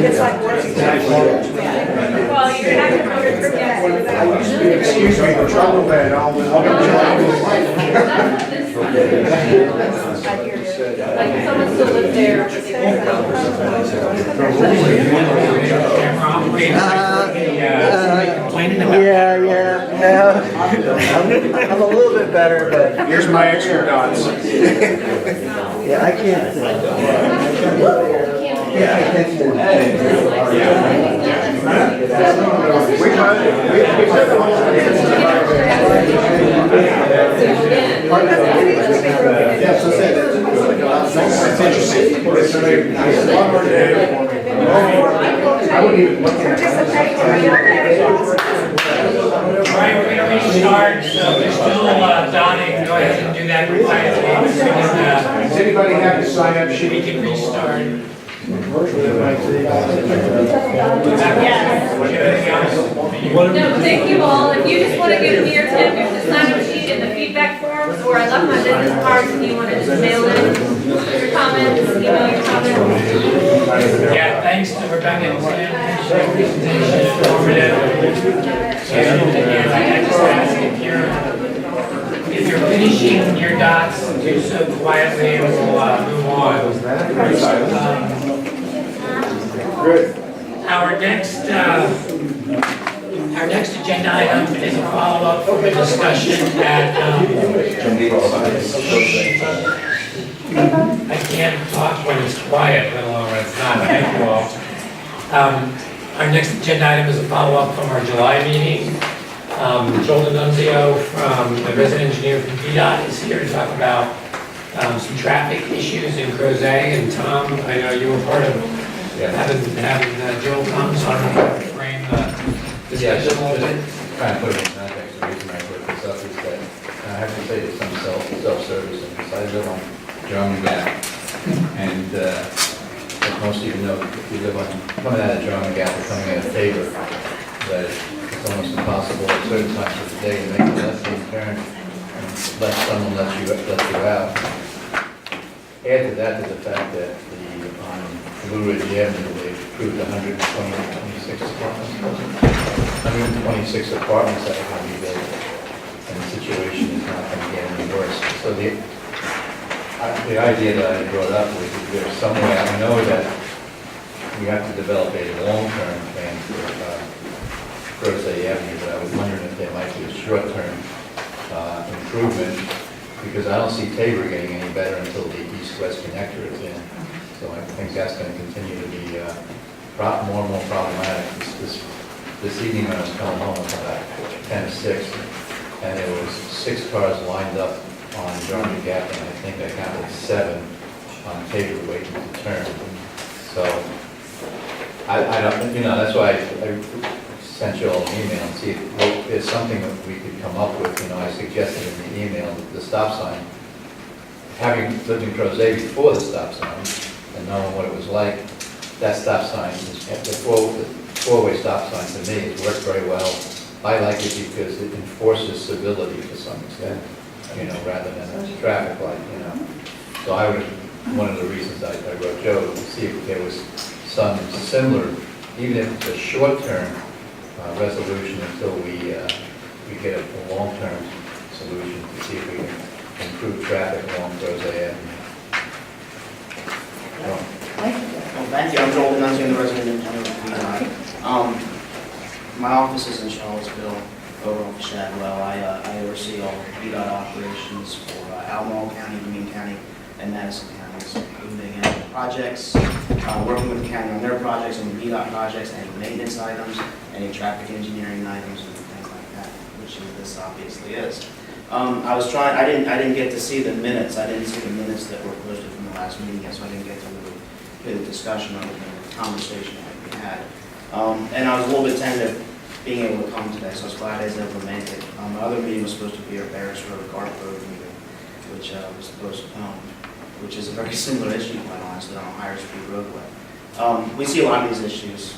it's like working. Well, you're not going to recruit that. Excuse me, the trouble bed, I'll be Like someone still lives there. No. I'm a little bit better, but. Here's my extra dots. Yeah, I can't. I wouldn't even look at All right, we're going to restart, so we're still donning, go ahead and do that quietly. Does anybody have a sign-up sheet? We can restart. No, thank you all. If you just want to give me your tip, there's the sign-up sheet and the feedback forms, or I left my business cards if you want to just mail in your comments, email your comments. Yeah, thanks to Rebecca and Tim, appreciate the presentation, informative. And again, I just ask if you're finishing your dots, do so quietly and we'll move on. Our next agenda item is a follow-up from a discussion at, I can't talk when it's quiet, let alone when it's not, thank you all. Our next agenda item is a follow-up from our July meeting. Joel DeNunzio, from the resident engineer from VDOT, is here to talk about some traffic issues in Crozet. And Tom, I know you were part of having Joel come, so I don't know if you frame the discussion a little bit. Trying to put it in context, the reason I brought this up is that I have to say there's some self-service, and because I live on Drum Gap, and as most of you know, if you live on, coming out of Drum Gap or coming out of Tabor, that it's almost impossible at certain times of the day to make a left-hand turn, unless someone lets you out. Add to that the fact that on Blue Ridge Avenue, they approved 126 apartments that are going to be built, and the situation is not going to get any worse. So the idea that I brought up was that there's some way, I know that we have to develop a long-term plan for Crozet Avenue, but I was wondering if there might be a short-term improvement, because I don't see Tabor getting any better until the east-west connector is in. So I think that's going to continue to be more and more problematic. This evening when I was coming home, it was about 10 to 6, and there was 6 cars lined up on Jarman Gap, and I think I counted 7 on Tabor waiting to turn. So I don't, that's why I sent you all an email and see if there's something that we could come up with. I suggested in the email the stop sign. Having lived in Crozet before the stop sign and knowing what it was like, that stop sign, the four-way stop sign to me has worked very well. I like it because it enforces civility to some extent, rather than a traffic light, So one of the reasons I wrote Joe, to see if there was some similar, even if it's a short-term resolution until we get a long-term solution to see if we can improve traffic along Crozet Avenue. Well, thank you. I'm Joel DeNunzio, I'm the resident engineer of VDOT. My office is in Charlottesville, over off of Shadwell. I oversee all VDOT operations for Albemarle County, Union County, and Madison counties, including any projects, working with the county on their projects, and VDOT projects, any maintenance items, any traffic engineering items, and things like that, which this obviously is. I didn't get to see the minutes. I didn't see the minutes that were posted from the last meeting yet, so I didn't get to really hear the discussion of the conversation that we had. And I was a little bit tentative being able to come today, so I was glad I was able to make it. My other meeting was supposed to be our Barris Road, Garth Road meeting, which was postponed, which is a very similar issue, quite honestly, on Higher Street roadway. We see a lot of these issues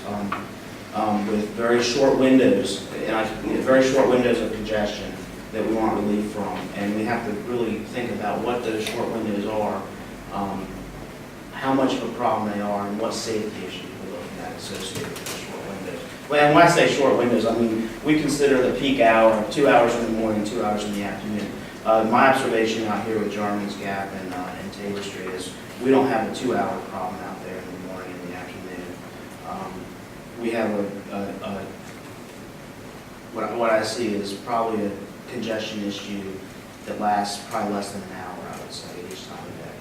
with very short windows, very short windows of congestion that we want relief from, and we have to really think about what those short windows are, how much of a problem they are, and what safety issues we're looking at associated with the short windows. When I say short windows, I mean we consider the peak hour 2 hours in the morning, 2 hours in the afternoon. My observation out here with Jarman's Gap and Tabor Street is we don't have a 2-hour problem out there in the morning and the afternoon. We have what I see is probably a congestion issue that lasts probably less than an hour, I would say, each time of day.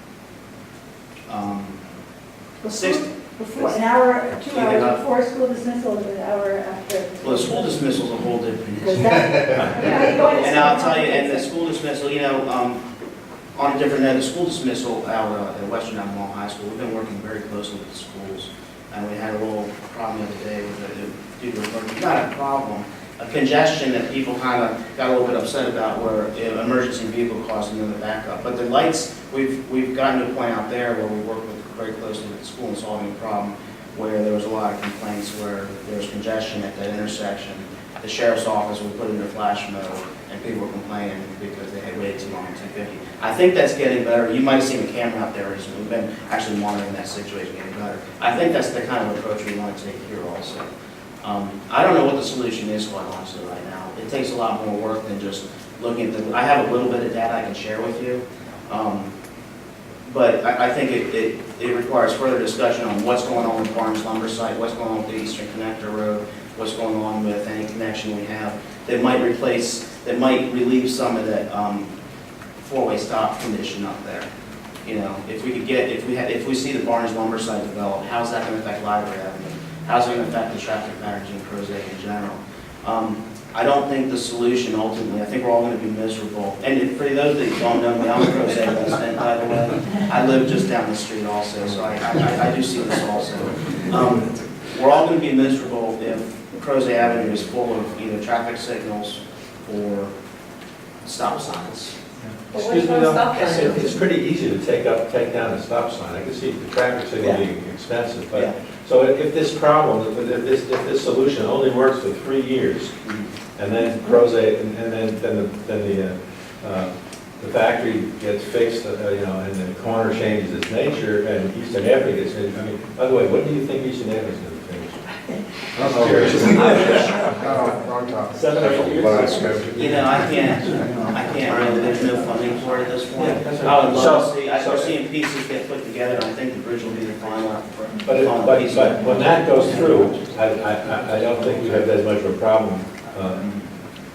Before, an hour, 2 hours before school dismissal, or an hour after? Well, the school dismissal is a whole different issue. And I'll tell you, and the school dismissal, on a different note, the school dismissal out at Western Albemarle High School, we've been working very closely with the schools, and we had a little problem the other day with due to not a problem. a congestion that people kind of got a little bit upset about where emergency vehicle caused another backup. But the lights, we've gotten to a point out there where we work very closely with the school in solving a problem where there was a lot of complaints where there was congestion at that intersection. The sheriff's office would put it in flash mode and people were complaining because they had waited too long on 250. I think that's getting better. You might have seen the camera out there recently. We've been actually monitoring that situation getting better. I think that's the kind of approach we want to take here also. I don't know what the solution is, quite honestly, right now. It takes a lot more work than just looking at the, I have a little bit of data I can share with you. But I think it requires further discussion on what's going on with Barnes Lumber Site, what's going on with the Eastern Connector Road, what's going on with any connection we have that might relieve some of that four-way stop condition up there. You know, if we see the Barnes Lumber Site develop, how's that going to affect Library Avenue? How's it going to affect the traffic patterns in Crozet in general? I don't think the solution ultimately, I think we're all going to be miserable. And for those that don't know me, I'm a Crozet resident, by the way. I live just down the street also, so I do see this also. We're all going to be miserable if Crozet Avenue is full of either traffic signals or stop signs. Excuse me, though, it's pretty easy to take down a stop sign. I can see the traffic signal being expensive, but, so if this problem, if this solution only works for 3 years, and then Crozet, and then the factory gets fixed, you know, and the corner changes its nature, and Eastern Avenue gets finished, I mean, by the way, when do you think Eastern Avenue is going to be finished? Wrong topic. 7 or 8 years? You know, I can't really, there's no funding for it at this point. I would love to see, I start seeing pieces get put together, and I think the bridge will be the final piece. But when that goes through, I don't think we have as much of a problem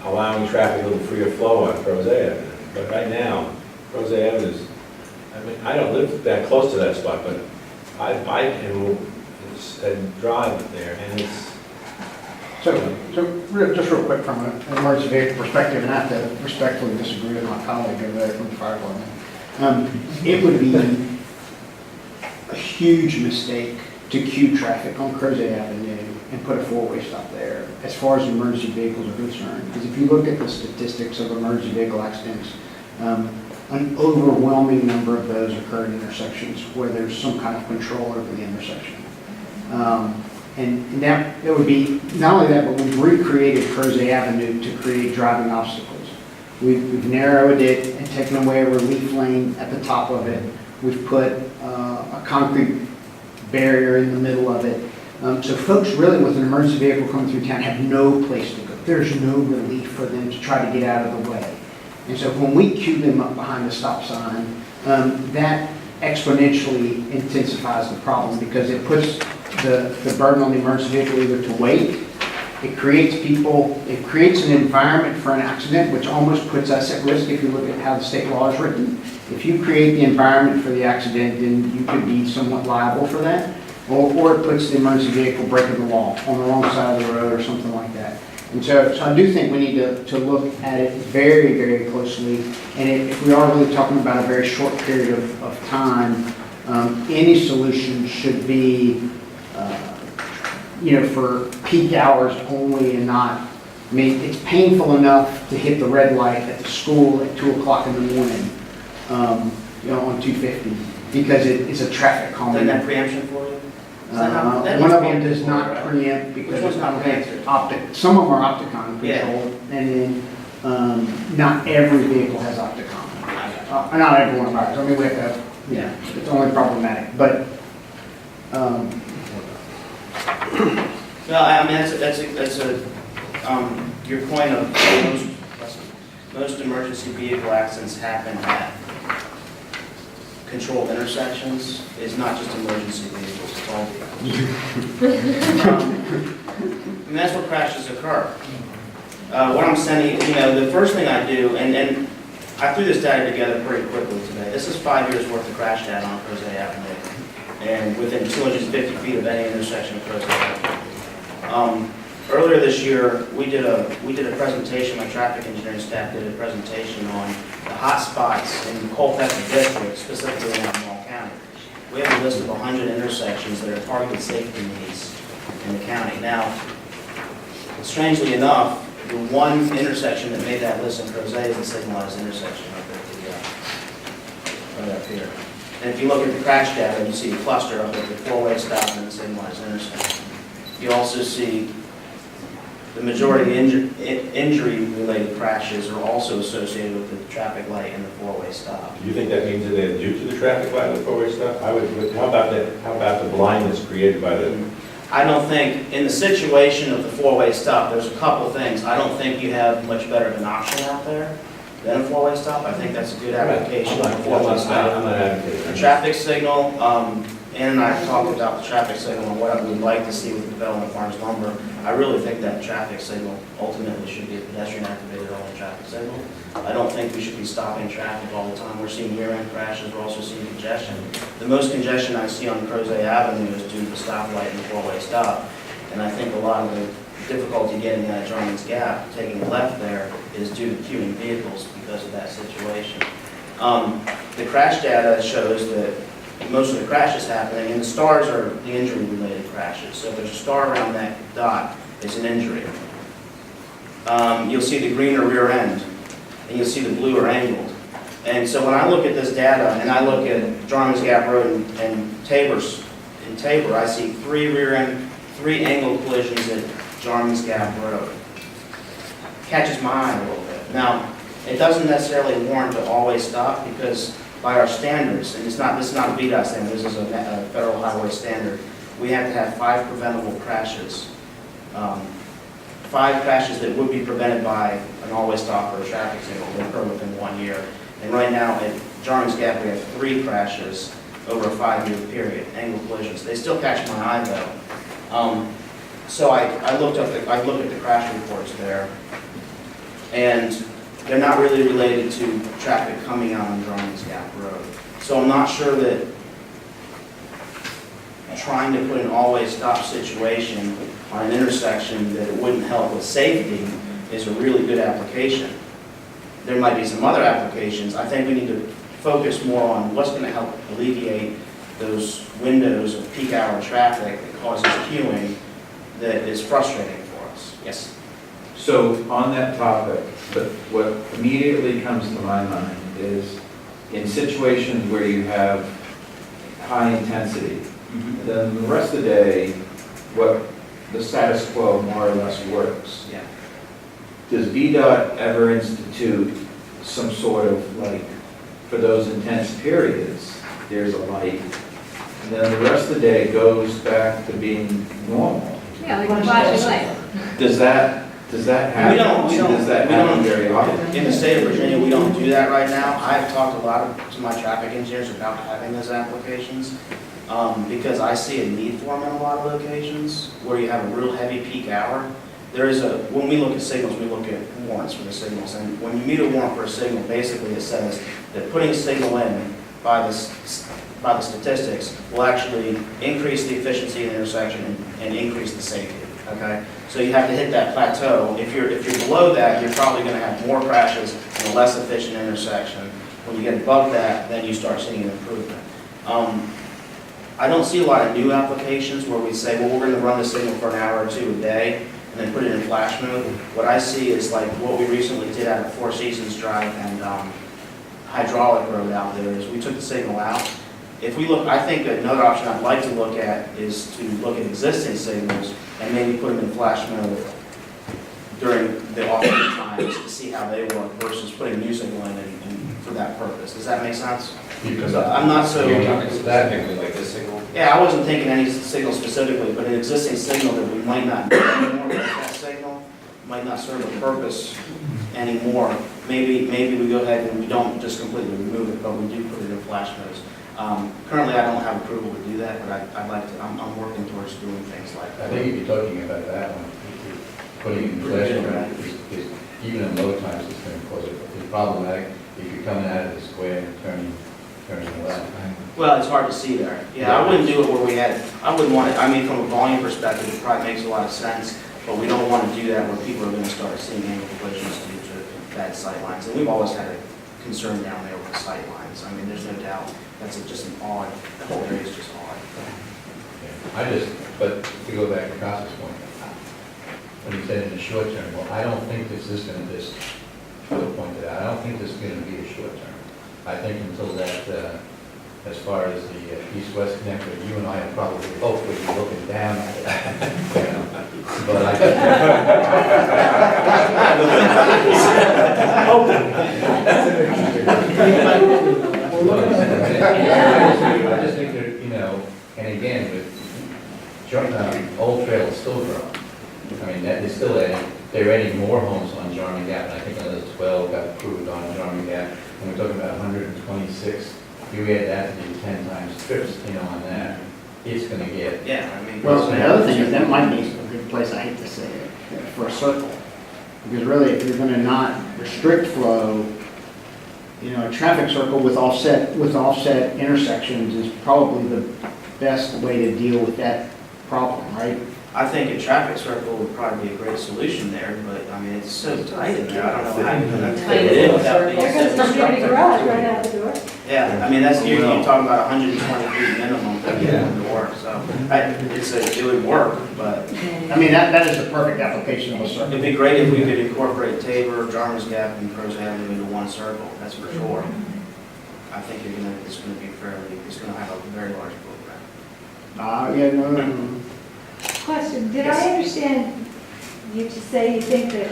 allowing traffic a little freer flow on Crozet Avenue. But right now, Crozet Avenue is, I mean, I don't live that close to that spot, but I bike and drive there, and it's... Just real quick from an emergency vehicle perspective, and I have to respectfully disagree with my colleague over there from the fire department. It would be a huge mistake to queue traffic on Crozet Avenue and put a four-way stop there as far as emergency vehicles are concerned. Because if you look at the statistics of emergency vehicle accidents, an overwhelming number of those occur in intersections where there's some kind of control over the intersection. And that, it would be, not only that, but we've recreated Crozet Avenue to create driving obstacles. We've narrowed it and taken away a relief lane at the top of it. We've put a concrete barrier in the middle of it. So folks really with an emergency vehicle coming through town have no place to go. There's no relief for them to try to get out of the way. And so when we queue them up behind the stop sign, that exponentially intensifies the problem because it puts the burden on the emergency vehicle either to wait, it creates an environment for an accident, which almost puts us at risk if you look at how the state law is written. If you create the environment for the accident, then you could be somewhat liable for that. Or it puts the emergency vehicle breaking the law on the wrong side of the road or something like that. And so I do think we need to look at it very, very closely. And if we are really talking about a very short period of time, any solution should be, for peak hours only and not, I mean, it's painful enough to hit the red light at the school at 2 o'clock in the morning, on 250, because it's a traffic calming. Isn't that preemption for you? One of them does not preempt because it's not optic. Some of them are Opticon controlled, and then not every vehicle has Opticon. Not every one of ours. I mean, we have to have, it's only problematic. But no, I mean that's your point of most emergency vehicle accidents happen at controlled intersections is not just emergency vehicles, it's all vehicles. And that's where crashes occur. What I'm sending, the first thing I do, and I threw this data together pretty quickly today. This is 5 years worth of crash data on Crozet Avenue, and within 250 feet of any intersection of Crozet Avenue. Earlier this year, we did a presentation, my traffic engineering staff did a presentation on the hot spots in the Culpeper district, specifically in Albemarle County. We have a list of 100 intersections that are targeted safety needs in the county. Now, strangely enough, the one intersection that made that list in Crozet is the signalized intersection up at right up here. And if you look at the crash data, you see a cluster up at the four-way stop and the signalized intersection. You also see the majority of injury-related crashes are also associated with the traffic light and the four-way stop. Do you think that means that they're due to the traffic light and the four-way stop? How about the blindness created by the? I don't think, in the situation of the four-way stop, there's a couple things. I don't think you have much better of an option out there than a four-way stop. I think that's a good application of a four-way stop. I'm not advocating. The traffic signal, Ann and I have talked about the traffic signal and what I would like to see with the development farms lumber. I really think that traffic signal ultimately should be a pedestrian activated only traffic signal. I don't think we should be stopping traffic all the time. We're seeing rear-end crashes, we're also seeing congestion. The most congestion I see on Crozet Avenue is due to the stoplight and the four-way stop. And I think a lot of the difficulty getting out of Jarman's Gap, taking left there, is due to queuing vehicles because of that situation. The crash data shows that most of the crashes happening, and the stars are the injury-related crashes. So if there's a star around that dot, it's an injury. You'll see the green or rear end, and you'll see the blue or angled. And so when I look at this data, and I look at Jarman's Gap Road and Tabor, I see three angled collisions at Jarman's Gap Road. Catches my eye a little bit. Now, it doesn't necessarily warrant to always stop because by our standards, and this is not a VDOT standard, this is a federal highway standard, we have to have 5 preventable crashes. 5 crashes that would be prevented by an always stop or a traffic signal that occur within 1 year. And right now at Jarman's Gap, we have 3 crashes over a 5-year period, angled collisions. They still catch my eye though. So I looked at the crash reports there, and they're not really related to traffic coming out on Jarman's Gap Road. So I'm not sure that trying to put an always stop situation on an intersection that it wouldn't help with safety is a really good application. There might be some other applications. I think we need to focus more on what's going to help alleviate those windows of peak hour traffic that causes queuing that is frustrating for us. Yes? So on that topic, but what immediately comes to my mind is in situations where you have high intensity, then the rest of the day, what the status quo more or less works. Yeah. Does VDOT ever institute some sort of like, for those intense periods, there's a light, and then the rest of the day goes back to being normal? Yeah, like a flashing light. Does that happen? Does that happen very often? In the state of Virginia, we don't do that right now. I've talked a lot to my traffic engineers about having those applications because I see a need for them in a lot of locations where you have a real heavy peak hour. When we look at signals, we look at warrants for the signals. And when you meet a warrant for a signal, basically it says that putting a signal in by the statistics will actually increase the efficiency of the intersection and increase the safety. Okay, so you have to hit that plateau. If you're below that, you're probably going to have more crashes and a less efficient intersection. When you get above that, then you start seeing an improvement. I don't see a lot of new applications where we say, well, we're going to run the signal for an hour or 2 a day and then put it in flash mode. What I see is like what we recently did out of Four Seasons Drive and Hydraulic Road out there is we took the signal out. If we look, I think another option I'd like to look at is to look at existing signals and maybe put them in flash mode during the off-peak times to see how they work versus putting a new signal in for that purpose. Does that make sense? Because I'm not so... You're talking specifically like this signal? Yeah, I wasn't thinking any signal specifically, but an existing signal that we might not need anymore, like that signal might not serve a purpose anymore. Maybe we go ahead and we don't just completely remove it, but we do put it in flash modes. Currently, I don't have approval to do that, but I'd like to. I'm working towards doing things like that. I think if you're talking about that one, putting it in flash mode is even in low times, it's going to cause it. It's problematic if you're coming out of the square and turning left. Well, it's hard to see there. Yeah, I wouldn't do it where we had. I wouldn't want it. I mean, from a volume perspective, it probably makes a lot of sense, but we don't want to do that where people are going to start seeing angle collisions due to bad sight lines. And we've always had a concern down there with the sight lines. I mean, there's no doubt. That's just an odd, the whole area is just odd. But to go back to Costa's point, when he said in the short term, well, I don't think this is going to just, Phil pointed out, I don't think this is going to be a short term. I think until that, as far as the east-west connector, you and I are probably hopefully be looking down at it. You know, but I just think that, you know, and again, with Old Trail is still growing. I mean, they're still adding, they're adding more homes on Jarman Gap, and I think another 12 got approved on Jarman Gap, and we're talking about 126. You add that to the 10 times trips, you know, on that, it's gonna get. Yeah, I mean. Well, the other thing is, that might be a good place, I hate to say it, for a circle. Because really, if you're gonna not restrict flow, you know, a traffic circle with offset intersections is probably the best way to deal with that problem, right? I think a traffic circle would probably be a great solution there, but I mean, it's so tight in there, I don't know how you're gonna fit it in without being There goes so the community obstructive. garage right out the door. Yeah, I mean, that's, you're talking about 120 feet minimum to get it to work, so it would work, but I mean, that is the perfect application of a circle. it'd be great if we could incorporate Tabor, Jarman's Gap, and Crozet Avenue into one circle, that's for sure. I think it's gonna have a very large footprint. Yeah, no. Question, did I understand you to say you think that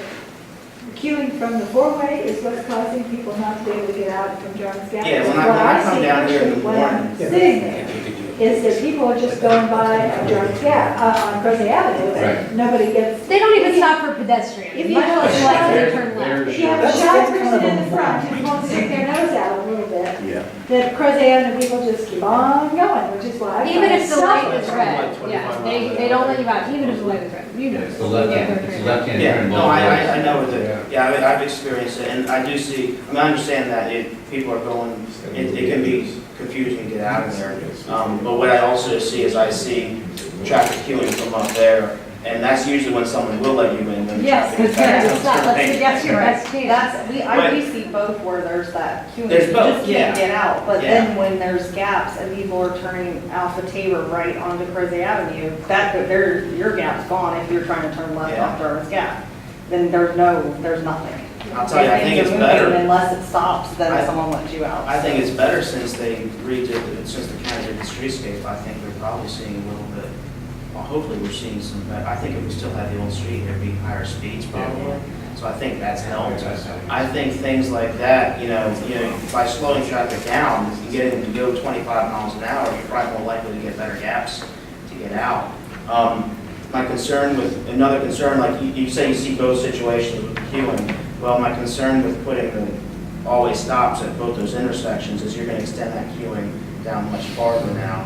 queuing from the four-way is what's causing people not to be able to get out from Jarman's Gap? Yeah, when What I come see down here in the actually when I'm morning. sitting there is that people are just going by on Jarman's Gap, on Crozet Avenue, and nobody gets. They don't even stop for pedestrians, If you much have a less shy- like to turn left. If you have a shy person in the front who won't stick their nose out a little bit, then Crozet Avenue people just keep on going, which is why. Even if the stop light is it. red, yeah, they don't let you out, even if the light is red. You know. It's the left-hand Yeah, turn. no, I know with it, yeah, I've experienced it, and I do see, I mean, I understand that people are going, it can be confusing to get out of there. But what I also see is I see traffic queuing from up there, and that's usually when someone will let you in. When the Yes, traffic is because back. that's your best chance. I do see both where there's that queuing, There's you both, just can't yeah. get out. But Yeah. then when there's gaps and people are turning Alpha Tabor right onto Crozet Avenue, your gap's gone if you're trying to turn left Yeah. off Jarman's Gap. Then there's nothing. I'll tell you, I think it's Things are moving better. Unless it stops, then I- someone lets you out. I think it's better since since the county did the streetscape, I think we're probably seeing a little bit, well, hopefully we're seeing some, I think if we still had the old street, there'd be higher speeds probably. So I think that's helped. I think things like that, you know, by slowing traffic down, and getting them to go 25 miles an hour, you're probably more likely to get better gaps to get out. Another concern, like you say you see both situations with the queuing. Well, my concern with putting the always stops at both those intersections is you're going to extend that queuing down much farther now,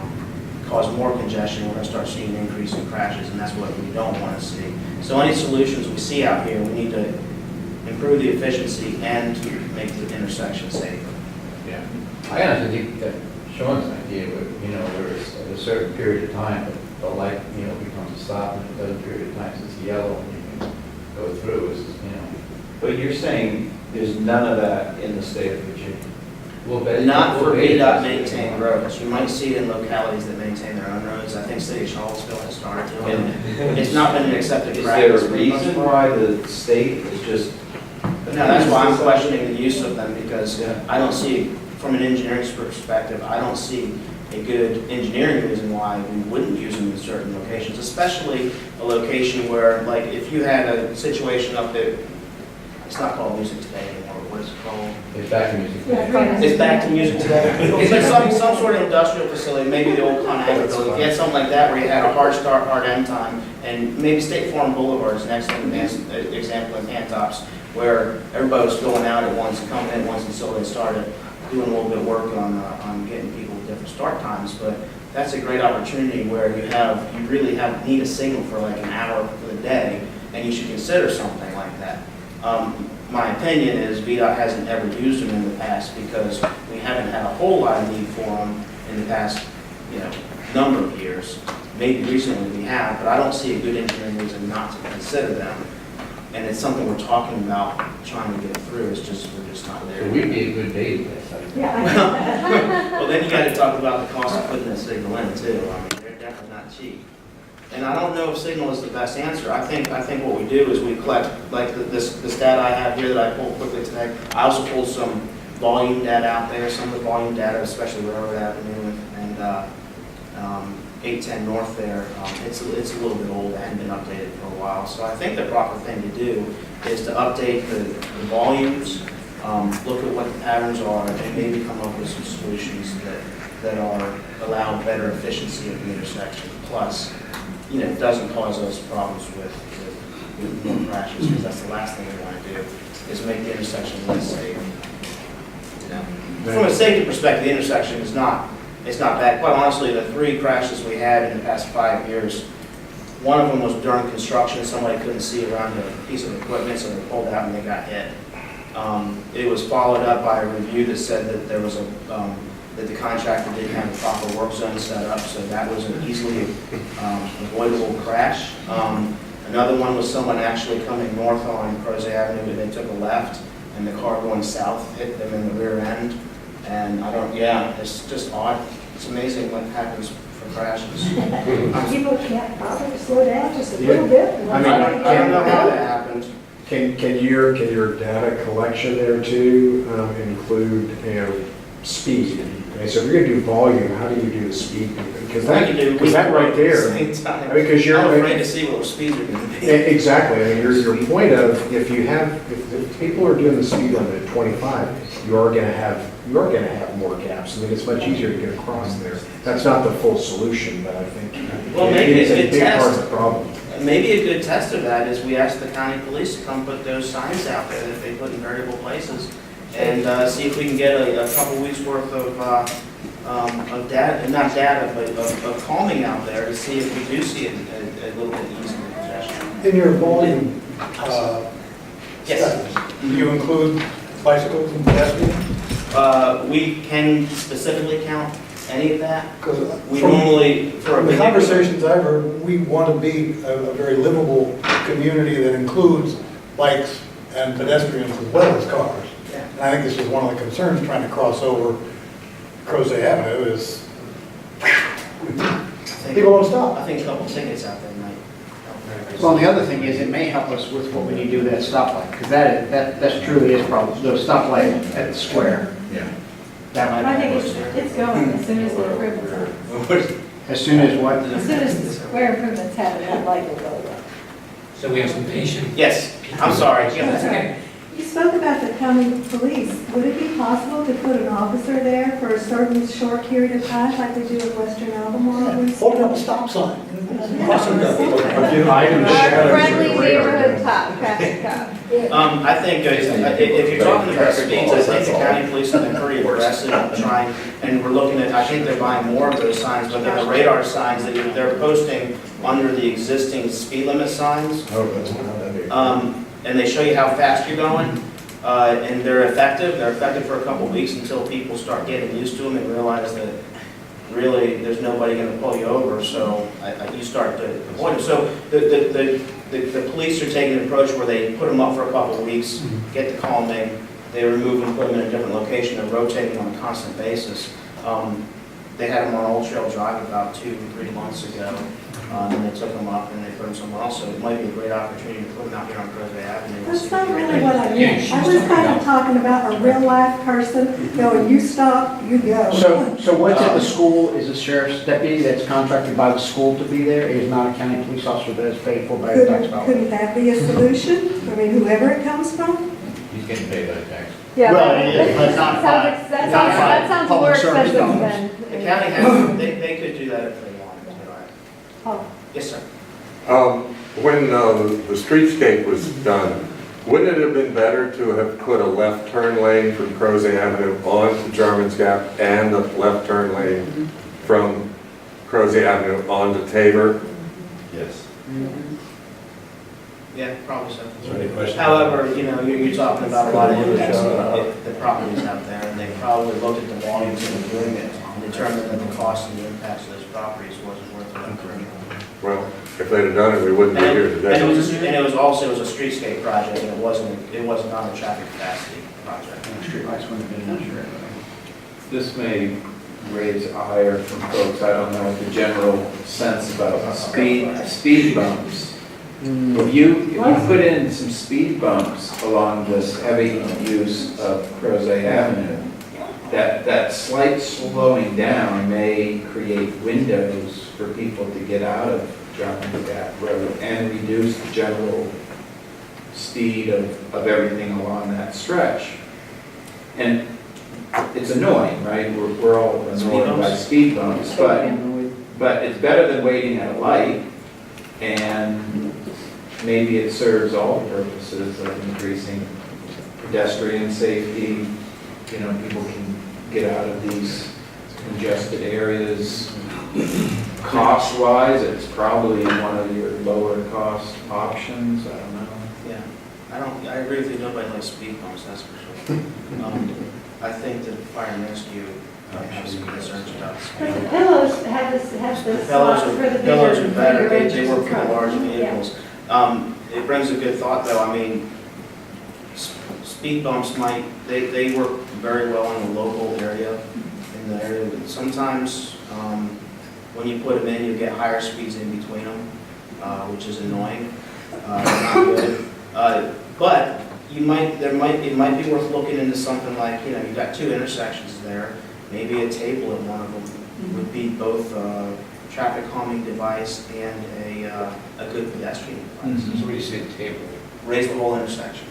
cause more congestion, we're going to start seeing an increase in crashes, and that's what we don't want to see. So any solutions we see out here, we need to improve the efficiency and make the intersection safer. Yeah. I honestly think that Sean's idea, where it's at a certain period of time, the light, becomes a stop, and at another period of time, it's yellow, and you can go through, But you're saying there's none of that in the state of Virginia? Well, but Not for VDOT maintained roads. You might see it in localities that maintain their own roads. I think City of Charlottesville has started doing it. It's not been an accepted Is practice. there a reason why the state is just? But no, that's why I'm questioning the use of them, because I don't see, from an engineering perspective, I don't see a good engineering reason why we wouldn't use them in certain locations, especially a location where, like, if you had a situation up there, it's not called Music Today anymore, what is it called? It's back to music. It's back to Music Today. It's like some sort of industrial facility, maybe the old ConAgra building. If you had something like that where you had a hard start, hard end time, and maybe State Farm Boulevard is an excellent example in Pantops, where everybody was going out at once, coming in at once until they started doing a little bit of work on getting people different start times. But that's a great opportunity where you really need a signal for like an hour for the day, and you should consider something like that. My opinion is VDOT hasn't ever used them in the past because we haven't had a whole lot of need for them in the past, number of years. Maybe recently we have, but I don't see a good engineering reason not to consider them. And it's something we're talking about trying to get through. We're just not there. So we'd be a good database, I think. Yeah. Well, then you got to talk about the cost of putting a signal in too. I mean, they're definitely not cheap. And I don't know if signal is the best answer. I think what we do is we collect, like this data I have here that I pulled quickly today. I also pulled some volume data out there, some of the volume data, especially Railroad Avenue and 810 North there. It's a little bit old, it hadn't been updated for a while. So I think the proper thing to do is to update the volumes, look at what the patterns are, and maybe come up with some solutions that are allow better efficiency of the intersection. Plus, it doesn't cause us problems with more crashes, because that's the last thing we want to do, is make the intersection less safe. From a safety perspective, the intersection is not bad. Quite honestly, the 3 crashes we had in the past 5 years, one of them was during construction. Somebody couldn't see around a piece of equipment, so they pulled out and they got hit. It was followed up by a review that said that there was that the contractor didn't have the proper work zone set up, so that was an easily avoidable crash. Another one was someone actually coming north on Crozet Avenue, and they took a left, and the car going south hit them in the rear end. And it's just odd. It's amazing what happens for crashes. People can't bother to slow down just a little bit. I don't know how that happened. Can your data collection there too include, speed? Okay, so if you're gonna do volume, how do you do the speed? Because that right there, because you're I'm afraid to see what speed are going to be. Exactly. I mean, your point of if people are doing the speed limit at 25, you are gonna have more gaps. I mean, it's much easier to get across there. That's not the full solution, but I think Maybe it's a a good big part of test. the problem. Maybe a good test of that is we ask the county police to come put those signs out there that they put in variable places, and see if we can get a couple weeks worth of data, not data, but of calming out there to see if we do see a little bit easier congestion. In your volume Yes. studies, do you include bicycles and pedestrians? We can specifically count any of that. Because We normally, for a from the particular- conversations I've heard, we want to be a very livable community that includes bikes and pedestrians as well as cars. Yeah. And I think this is one of the concerns trying to cross over Crozet Avenue is people don't stop. I think a couple tickets out there might. Well, the other thing is, it may help us with what we need to do with that stoplight, because that truly is probably, the stoplight at the square. Yeah. That I might think help us. it's going as soon as the improvements are. As soon as what? As soon as the square improvements happen, that light will go up. So we have some patient. Yes, I'm sorry. Yeah, That's okay. You spoke about the county police. Would it be possible to put an officer there for a certain short period of time, like we do at Western Albemarle? Holding up a stop sign. Crossing the- Our friendly neighborhood traffic cop. I think if you're talking about speeds, I think the county police have been pretty aggressive in trying, and we're looking at, I think they're buying more of those signs, but they're the radar signs that they're posting under the existing speed limit signs. Oh, that's not And they show you how fast you're going, and they're effective. They're effective for a couple of weeks until people start getting used to them and realize that really there's nobody going to pull you over, so you start to avoid them. So the police are taking an approach where they put them up for a couple of weeks, get the calming, they remove them, put them in a different location, and rotate them on a constant basis. They had them on Old Trail Drive about 2-3 months ago, and they took them up and they put them somewhere else. So it might be a great opportunity to put them out here on Crozet Avenue. That's not really what I meant. I was kind of talking about a real life person going, you stop, you go. So what's at the school is a sheriff's deputy that's contracted by the school to be there. It is not a county police officer that is paid for by the tax dollars. Couldn't that be a solution? I mean, whoever it comes from? He's getting paid by the tax. Yeah, Well, it is, but not by- that sounds more public service expensive dollars. than. The county has, they could do that if they wanted. Oh. Yes, sir. When the streetscape was done, wouldn't it have been better to have put a left turn lane from Crozet Avenue onto Jarman's Gap and a left turn lane from Crozet Avenue onto Tabor? Yes. Yeah, probably so. Is there any question? However, you're talking about a lot of impacts of the properties out there, and they probably looked at the volumes of doing it and determined that the cost and the impacts of those properties wasn't worth it. Well, if they'd have done it, we wouldn't be here And today. it was also a streetscape project, and it was not a traffic capacity project. Streetlights wouldn't have been necessary. This may raise ire from folks. I don't know the general sense about speed bumps. If you put in some speed bumps along this heavy use of Crozet Avenue, that slight slowing down may create windows for people to get out of Jarman Gap Road and reduce the general speed of everything along that stretch. And it's annoying, right? We're all annoyed by speed bumps, but it's better than waiting at a light, and maybe it serves all the purposes of increasing pedestrian safety. You know, people can get out of these congested areas. Cost-wise, it's probably one of your lower cost options, I don't know. Yeah, I agree with you, nobody likes speed bumps, that's for sure. I think that fire and rescue have some concerns about But the speed. pillows have this The slot for the pillows bigger, are better, bigger they engines work in for the front. large Yeah. vehicles. It brings a good thought, though, I mean, speed bumps they work very well in the local area, in the area. Sometimes, when you put them in, you get higher speeds in between them, which is annoying, not good. But it might be worth looking into something like, you know, you've got two intersections there, maybe a table at one of them would be both a traffic calming device and a good pedestrian device. So what do you say, table? Raise the whole intersection.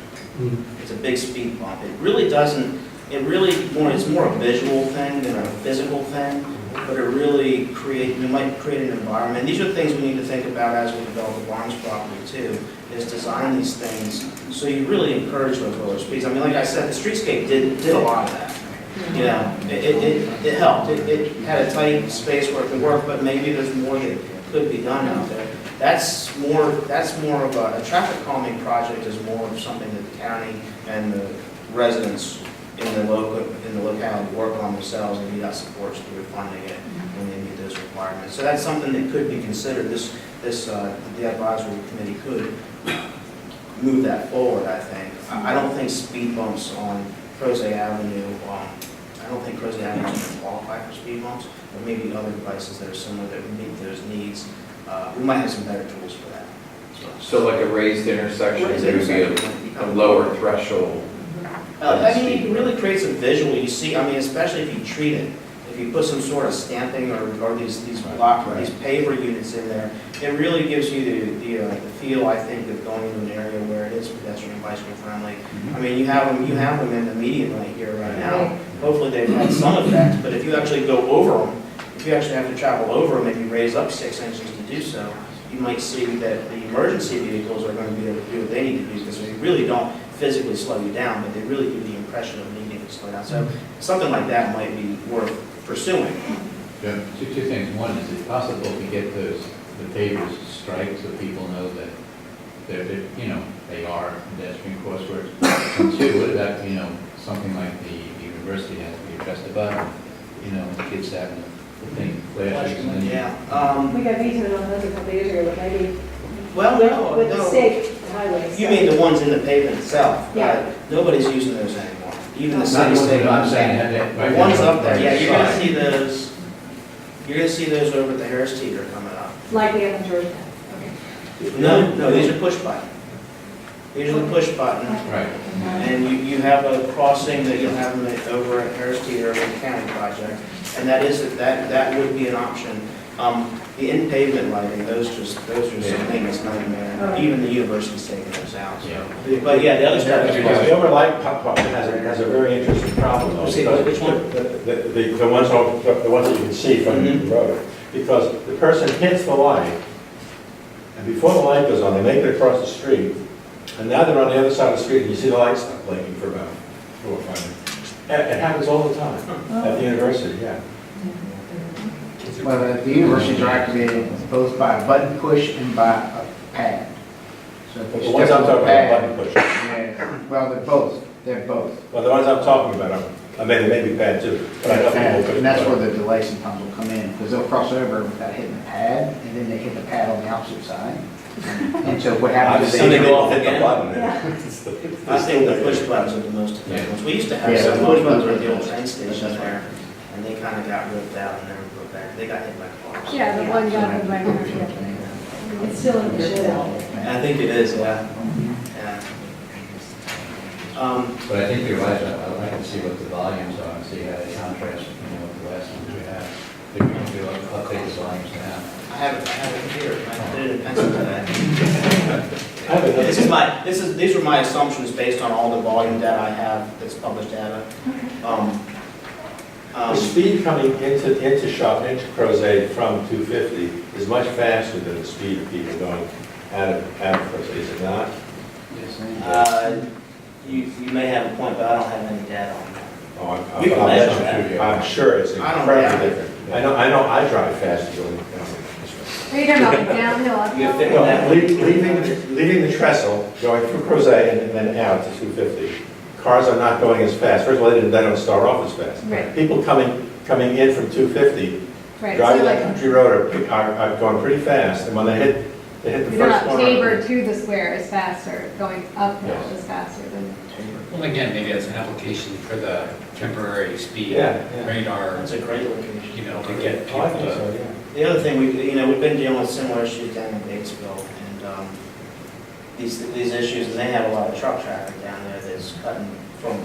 It's a big speed bump. It really doesn't, it's more a visual thing than a physical thing, but it might create an environment. These are things we need to think about as we develop the Barnes property too, is design these things so you really encourage those lower speeds. I mean, like I said, the streetscape did a lot of that. You know, it helped. It had a tight space where it could work, but maybe there's more that could be done out there. That's more of a traffic calming project is more of something that the county and the residents in the locality work on themselves, and VDOT supports through funding it when they meet those requirements. So that's something that could be considered. The advisory committee could move that forward, I think. I don't think speed bumps on Crozet Avenue, I don't think Crozet Avenue is going to qualify for speed bumps, but maybe other devices that are similar that would meet those needs. We might have some better tools for that. So like a raised intersection, there would be a lower threshold. I mean, it really creates a visual, you see, I mean, especially if you treat it, if you put some sort of stamping or these block, or these paver units in there, it really gives you the feel, I think, of going into an area where it is pedestrian bicycle friendly. I mean, you have them in the median right here, right now. Hopefully they've had some effect, but if you actually go over them, if you actually have to travel over them and you raise up 6 inches to do so, you might see that the emergency vehicles are going to be able to do what they need to do, because they really don't physically slow you down, but they really give the impression of needing to slow down. So something like that might be worth pursuing. Yeah. Two things. One, is it possible to get the pavers striped so people know that they are pedestrian crosswalks? And two, what about, something like the university has to be addressed about, kids having the thing flashes and then. Yeah. We got vetoed on those a couple of years ago, but maybe Well, with the no. state highways. You mean the ones in the pavement itself? Yeah. Nobody's using those anymore. Even the Not city the ones state. that I'm saying, The ones up there, yeah, you're gonna see those. You're gonna see those over at the Harris Teeter coming up. Like we have in Georgetown. No, these are push button. These are the push button. Right. And you have a crossing that you'll have them over at Harris Teeter with the county project. And that would be an option. The in-pavement lighting, those are some maintenance nightmare. Even the university's taking those out, so. But yeah, the other stuff is. The overlight part has a very interesting problem though. See, because which one? The ones that you can see from the road. Because the person hits the light, and before the light goes on, they make it across the street, and now they're on the other side of the street, and you see the light stop blinking for about 4 or 5 minutes. It happens all the time at the university, yeah. Well, the universities are activated both by a button push and by a pad. So if you The ones step I'm on the talking pad- about, button push. Yeah, well, they're both. Well, the ones I'm talking about, I mean, they may be bad too, but I know people could. And that's where the delay sometimes will come in, because they'll cross over without hitting the pad, and then they hit the pad on the opposite side. And so what happens is they go off hit the again. button. I think the push buttons are the most effective ones. We used to have Yeah, some the push push buttons buttons at the are old train station there. and they kind of got ripped out and never put back. They got hit by cars. Yeah, the one got hit by car. It's still in the shed out there. And I think it is, yeah. Yeah. But I think you're right, I'd like to see what the volumes are and see how they contrast, with the last ones we have. If we can do update the volumes now. I have it here. I did it in pencil today. These are my assumptions based on all the volume data I have, that's published data. The speed coming into Crozet from 250 is much faster than the speed of people going out of Crozet, is it not? You may have a point, but I don't have any data on that. Oh, You can measure that. I'm sure it's I don't incredibly have it. different. I know, I drive fast going. Are you talking about the downhill, uphill? No, leaving the trestle, going through Crozet and then out to 250. Cars are not going as fast. First of all, they don't start off as fast. Right. People coming in from 250, Right, driving so that like, country road are going pretty fast, and when they hit the you're first not corner. Tabor to the square is faster, going uphill is faster than. Well, again, maybe that's an application for the temporary speed Yeah. radar, That's a great location. to get Oh, I people think so, to. yeah. The other thing, we've been dealing with similar issues down in Batesville, and these issues, and they have a lot of truck traffic down there that's coming from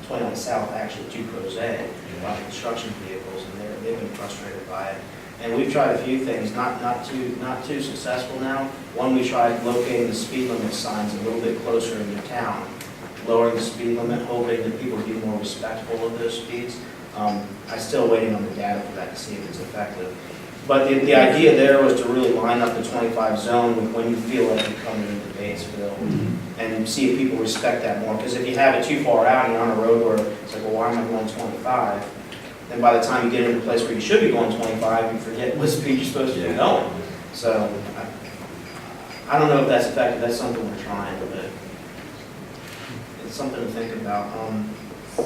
21 South actually to Crozet, construction vehicles, and they've been frustrated by it. And we've tried a few things, not too successful now. One, we tried locating the speed limit signs a little bit closer into town, lowering the speed limit, hoping that people would be more respectful of those speeds. I'm still waiting on the data for that to see if it's effective. But the idea there was to really line up the 25 zone with when you feel like you're coming into Batesville and see if people respect that more. Because if you have it too far out and you're on a road where it's like, well, why am I going 25? Then by the time you get into a place where you should be going 25, you forget what speed you're supposed to be going. So I don't know if that's effective. That's something we're trying, but it's something to think about.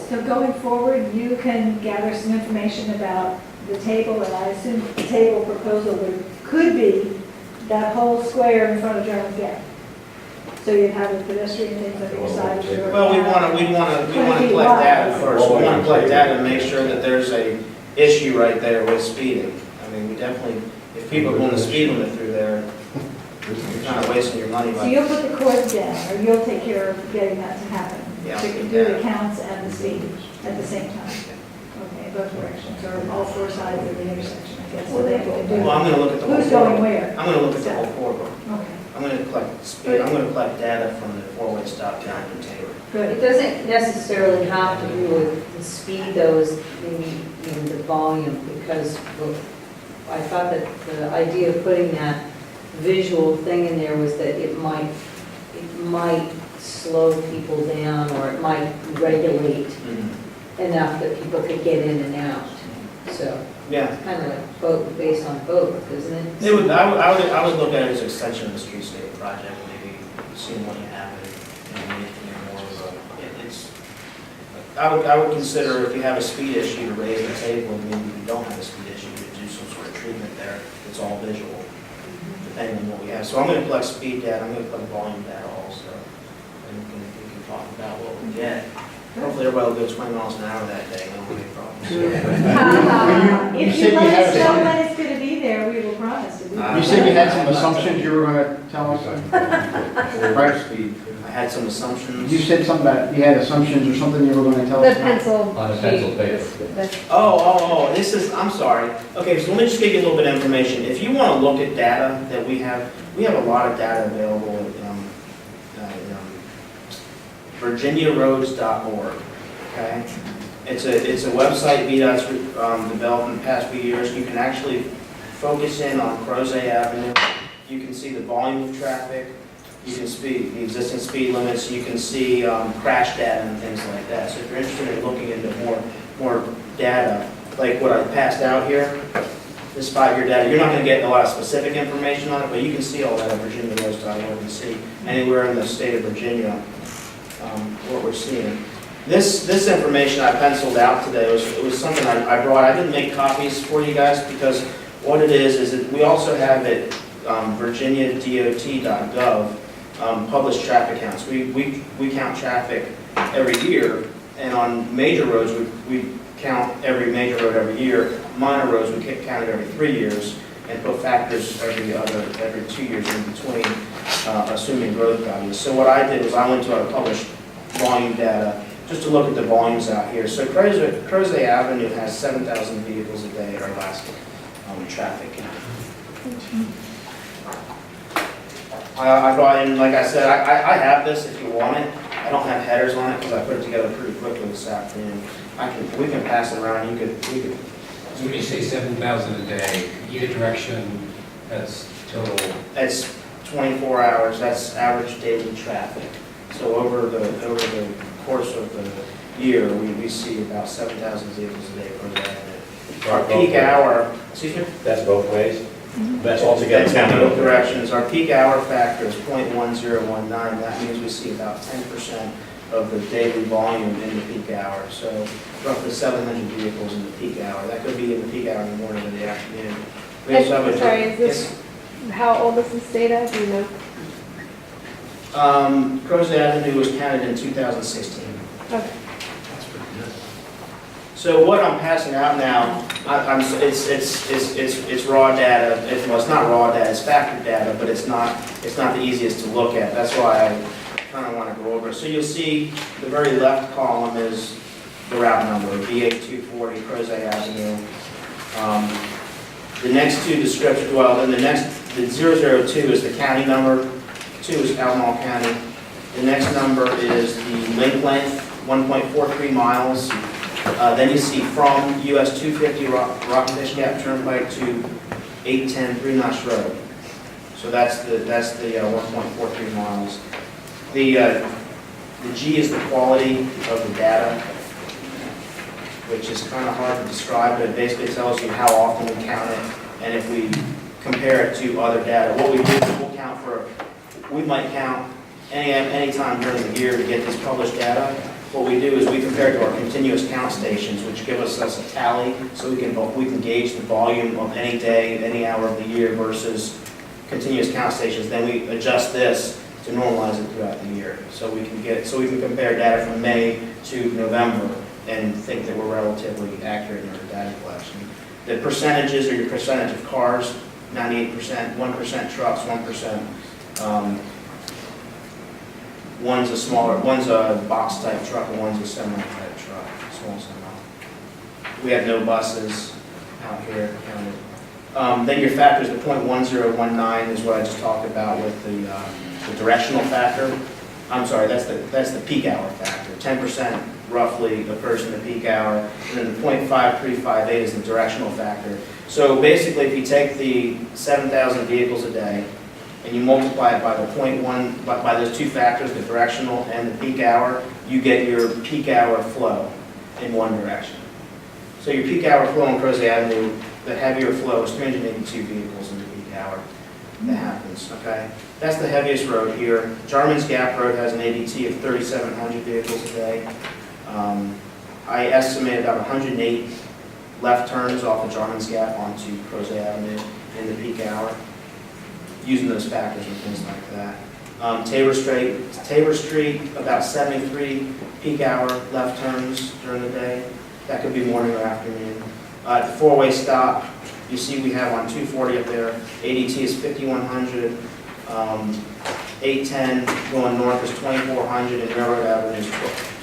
So going forward, you can gather some information about the table, and I assume the table proposal could be that whole square in front of German Gap. So you'd have the pedestrian things on your side. Well, we want to collect data first. We want to collect data and make sure that there's a issue right there with speeding. I mean, we definitely, if people are going to speed limit through there, you're kind of wasting your money. So you'll put the cords down, or you'll take care of getting that to happen? Yeah. So you can do the counts and the speed at the same time? Okay, both directions, or all four sides of the intersection, I guess, so they can do. Well, I'm going to look at the whole. Who's going where? I'm going to look at the whole corridor. Okay. I'm going to collect speed. I'm going to collect data from the four-way stop down in Tabor. Good. It doesn't necessarily have to do with the speed, though, as maybe even the volume, because I thought that the idea of putting that visual thing in there was that it might slow people down, or it might regulate enough that people could get in and out. So Yeah. it's kind of like both, based on both, isn't it? I would look at it as an extension of the streetscape project, maybe seeing what you have and making it more of a, I would consider if you have a speed issue to raise the table, and maybe if you don't have a speed issue, to do some sort of treatment there. It's all visual, depending on what we have. So I'm going to collect speed data, I'm going to collect volume data also, and we can talk about what we get. Hopefully everybody will go 20 miles an hour that day, no big problems. If you let us know when it's going to be there, we will promise to do that. You said you had some assumptions you were going to tell us? Right. Speed. I had some assumptions. You said something about, you had assumptions or something you were going to tell The us? pencil. On the pencil paper. Oh, this is, I'm sorry. Okay, so let me just give you a little bit of information. If you want to look at data that we have a lot of data available at virginiaroads.org, okay? It's a website VDOT's developed in the past few years. You can actually focus in on Crozet Avenue. You can see the volume of traffic. You can see the existing speed limits. You can see crash data and things like that. So if you're interested in looking into more data, like what I passed out here, this 5-year data, you're not going to get a lot of specific information on it, but you can see all that at virginiaroads.org and see anywhere in the state of Virginia what we're seeing. This information I penciled out today, it was something I brought. I didn't make copies for you guys because what it is that we also have at virginiadot.gov published traffic counts. We count traffic every year, and on major roads we count every major road every year. Minor roads, we count it every 3 years and put factors every 2 years in between, assuming growth values. So what I did was I went to our published volume data just to look at the volumes out here. So Crozet Avenue has 7,000 vehicles a day at our last traffic count. I brought in, like I said, I have this if you want it. I don't have headers on it because I put it together pretty quickly this afternoon. We can pass it around. We could. So when you say 7,000 a day, either direction, that's total? That's 24 hours. That's average daily traffic. So over the course of the year, we see about 7,000 vehicles a day per day. Our peak hour, excuse me? That's both ways? That's altogether That's counted both over. directions. Our peak hour factor is 0.1019. That means we see about 10% of the daily volume in the peak hour. So roughly 700 vehicles in the peak hour. That could be in the peak hour in the morning or the afternoon. We also have a- Sorry, is this, how old is this data, do you know? Crozet Avenue was counted in 2016. Okay. So what I'm passing out now, it's raw data. Well, it's not raw data, it's factored data, but it's not the easiest to look at. That's why I kind of want to go over it. So you'll see the very left column is the route number, BA240, Crozet Avenue. The next two descriptions, well, then the 002 is the county number, 2 is Albemarle County. The next number is the link length, 1.43 miles. Then you see from US 250 Rocky Fish Gap Turnpike to 810 Three Notch Road. So that's the 1.43 miles. The G is the quality of the data, which is kind of hard to describe, but it basically tells you how often we count it, and if we compare it to other data. What we do is we might count any time during the year to get this published data. What we do is we compare it to our continuous count stations, which give us a tally, so we can gauge the volume of any day, any hour of the year versus continuous count stations. Then we adjust this to normalize it throughout the year, so we can compare data from May to November and think that we're relatively accurate in our data collection. The percentages are your percentage of cars, 98%, 1% trucks, 1%. One's a box type truck and one's a semi type truck, small semi. We have no buses out here counted. Then your factors, the 0.1019 is what I just talked about with the directional factor. I'm sorry, that's the peak hour factor. 10% roughly occurs in the peak hour, and then the 0.5358 is the directional factor. So basically, if you take the 7,000 vehicles a day and you multiply it by the 0.1, by those two factors, the directional and the peak hour, you get your peak hour flow in one direction. So your peak hour flow on Crozet Avenue, the heavier flow is 382 vehicles in the peak hour that happens, okay? That's the heaviest road here. Jarman's Gap Road has an ADT of 3,700 vehicles a day. I estimate about 108 left turns off of Jarman's Gap onto Crozet Avenue in the peak hour, using those factors and things like that. Tabor Street, about 73 peak hour left turns during the day. That could be morning or afternoon. At the four-way stop, you see we have on 240 up there, ADT is 5,100, 810 going north is 2,400, and Railroad Avenue is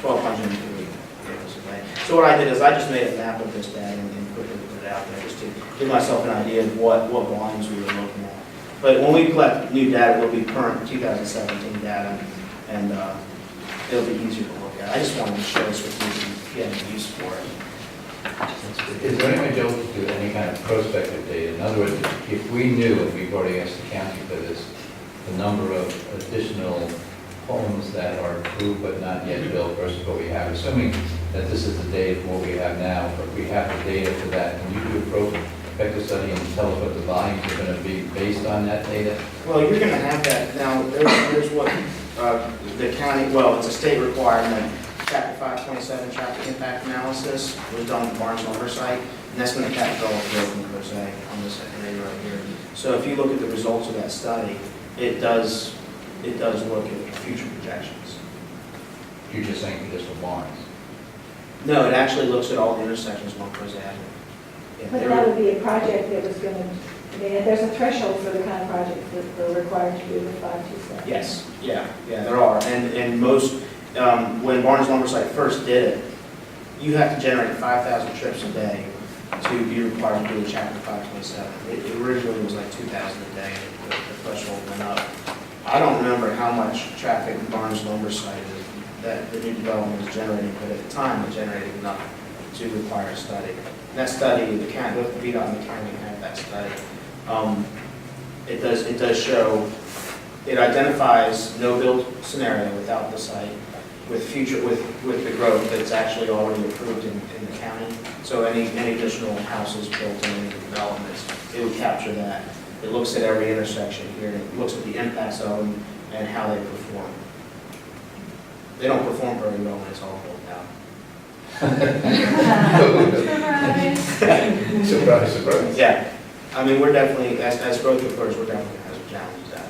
1,203 vehicles a day. So what I did is I just made a map of this data and quickly put it out there just to give myself an idea of what volumes we were looking at. But when we collect new data, it'll be current 2017 data, and it'll be easier to look at. I just wanted to share this with you and get use for it. Is there any way, Joe, to do any kind of prospective data? In other words, if we knew, and we've already asked the county for this, the number of additional homes that are approved but not yet built versus what we have, assuming that this is the data for what we have now, but we have the data for that, can you do a prospective study and tell us what the volumes are going to be based on that data? Well, you're going to have that. Now, there's what the county, well, it's a state requirement. Chapter 527 traffic impact analysis was done at the Barnes oversight, and that's going to capture all of growth in Crozet on this area right here. So if you look at the results of that study, it does look at future projections. You're just saying for this for Barnes? No, it actually looks at all the intersections along Crozet Avenue. Yeah, But they that were- would be a project that was going to, I mean, there's a threshold for the kind of projects that are required to do the 527. Yes, yeah, there are. And most, when Barnes Lumber Site first did it, you have to generate 5,000 trips a day to be required to do a chapter 527. It originally was like 2,000 a day, and the threshold went up. I don't remember how much traffic Barnes Lumber Site is, that the new development was generating, but at the time, it generated enough to require a study. And that study, the county, both the VDOT and the county have that study. It does show, it identifies no build scenario without the site, with the growth that's actually already approved in the county. So any additional houses built in any developments, it would capture that. It looks at every intersection here, and it looks at the impacts of them and how they perform. They don't perform very well when it's all built out. Surprise, surprise. Yeah, I mean, we're definitely, as growth occurs, we're definitely going to have some challenges out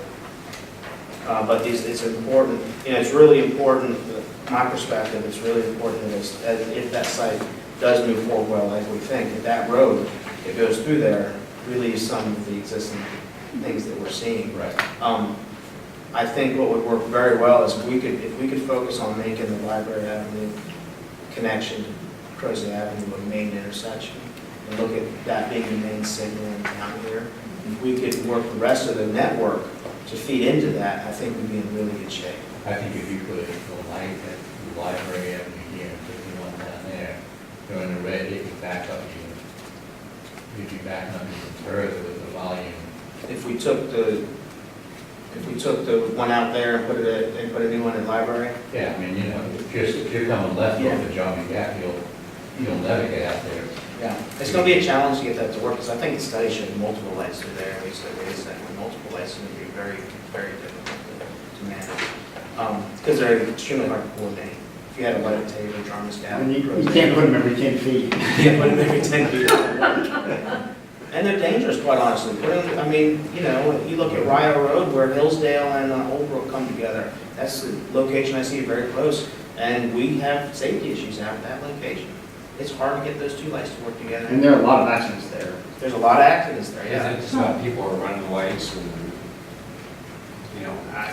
of it. But it's important, it's really important, from my perspective, it's really important that if that site does move forward well, like we think, that road that goes through there relieves some of the existing things that we're seeing. Right. I think what would work very well is if we could focus on making the Library Avenue connection to Crozet Avenue a main intersection, and look at that being the main signal in town here. If we could work the rest of the network to feed into that, I think we'd be in really good shape. I think if you put a light at the Library Avenue here, and 51 down there, during the red, it would back up even. You'd be backing up even further with the volume. If we took the one out there and put a new one in Library. Yeah, I mean, if you're coming left off the Johnny Gap, you'll never get out there. Yeah, it's going to be a challenge to get that to work, because I think the study showed multiple lights through there, and we said, wait a second, multiple lights is going to be very, very difficult to manage. Because they're extremely hard to coordinate. If you had a light at Taylor, Jarmus Gap. And you can't put them every 10 feet. You can't put them every 10 feet. And they're dangerous, quite honestly. I mean, you look at Rio Road where Hillsdale and Old Brook come together. That's the location I see very close. And we have safety issues out at that location. It's hard to get those two lights to work together. And there are a lot of accidents there. There's a lot of accidents there, Is yeah. it just about people are running lights and,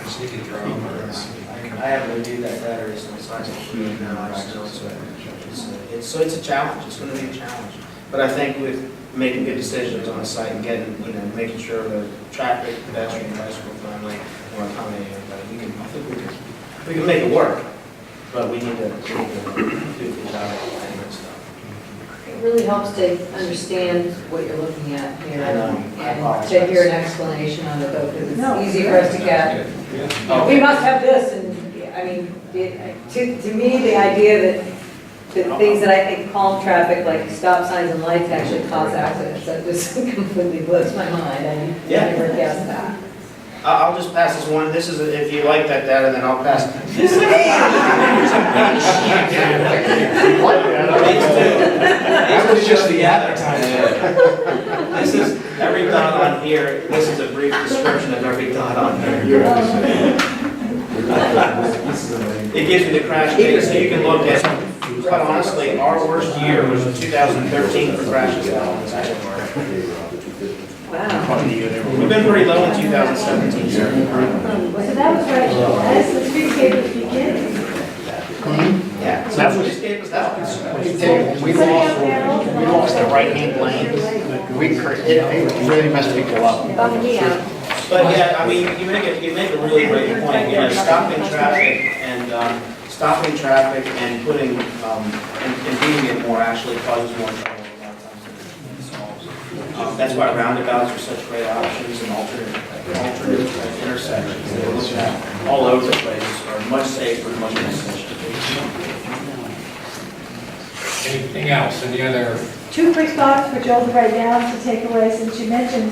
sneaking through them or? I haven't reviewed that data recently, so I don't know. So it's a challenge. It's going to be a challenge. But I think with making good decisions on the site and getting, making sure the traffic, pedestrian, bicycle friendly, or accommodating everybody, I think we can make it work. But we need to do the job and that stuff. It really helps to understand what you're looking at here. I know. I And apologize. to hear an explanation of it, though, because it's No. easy for us to get. We must have this, and, I mean, to me, the idea that things that I think calm traffic, like stop signs and lights, actually cause accidents, that just completely blows my mind. I never guessed that. I'll just pass this one. This is, if you like that data, then I'll pass. This was just the advertising. This is every dot on here. This is a brief description of every dot on here. It gives you the crash data, so you can look at, quite honestly, our worst year was 2013 for crashes on this category. Wow. We've been pretty low in 2017. So that was right, as the streetscape was beginning. Yeah, so That was- streetscape was that one. We lost the right-hand lane. It really messed people up. Bummed me out. But yeah, I mean, you make a really great point, stopping traffic and putting, and doing it more actually causes more trouble a lot of times than it solves. That's why roundabouts are such great options, and alternate intersections that we look at all over the place are much safer, much more efficient. Anything else? Any other? Two quick thoughts for Joel to write down to take away, since you mentioned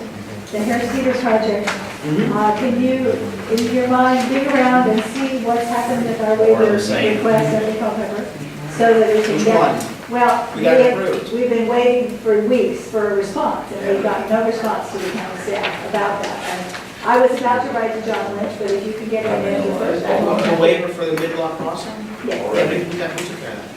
the Harris Teeter project. Can you, in your mind, dig around and see what's happened with our waiver request that we call Pepper, so that we can Which get... one? Well, We got it approved. we've been waiting for weeks for a response, and we've got no response to the county staff about that. And I was about to write to John Lynch, but if you could get him in first, I will. The waiver for the mid-block crossing? Yes. Yeah, we took care of that.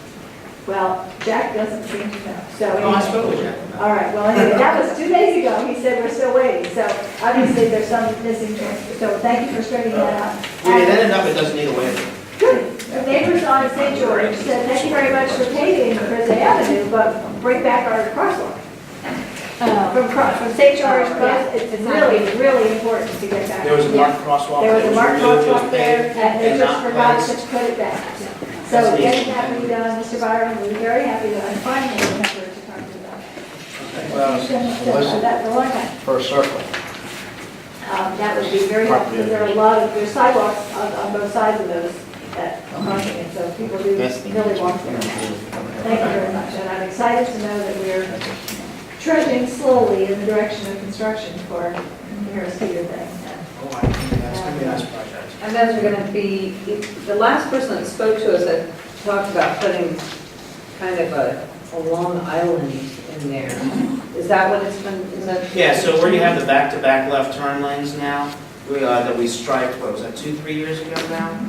Well, Jack doesn't seem to know, so. No, I spoke with Jack. All right, well, anyway, that was 2 days ago, he said we're still waiting, so obviously there's some missing transfer, so thank you for straightening that out. It ended up, it doesn't need a waiver. Good, the neighbors on St. George said, thank you very much for paving Crozet Avenue, but bring back our crosswalk. From St. George, it's really, really important to get back. There was a marked crosswalk. There was a marked removed, it was crosswalk there, paved, and they and just not forgot placed. to put it back. So That's getting easy. that redone, Mr. Byron, we're very happy that I finally remembered to talk to you about it. Well, So that's a long time. For a circle. That would be very helpful, because there are a lot of, there's sidewalks on both sides of those that are crossing it, so people do really walk there. Thank you very much, and I'm excited to know that we're trudging slowly in the direction of construction for the Harris Teeter thing. Oh, I think that's going to be a nice project. And those are gonna be, the last person that spoke to us had talked about putting kind of a long island in there. Is that what it's been, is that? Yeah, so where you have the back-to-back left turn lanes now, that we striped, what was that, 2-3 years ago now?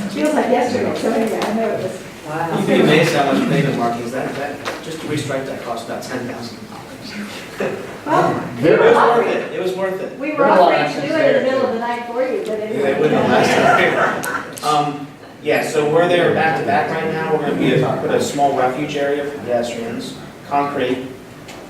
Feels like yesterday, so anyway, I know it was. Wow. You'd be amazed how much pavement markings, that, just to restripe that cost about $10,000. Well, It was worth it, it was worth it. we were offering to do it in the middle of the night for you, but anyway. They wouldn't have lasted. Yeah, so where they're back to back right now, we're gonna put a small refuge area for pedestrians, concrete.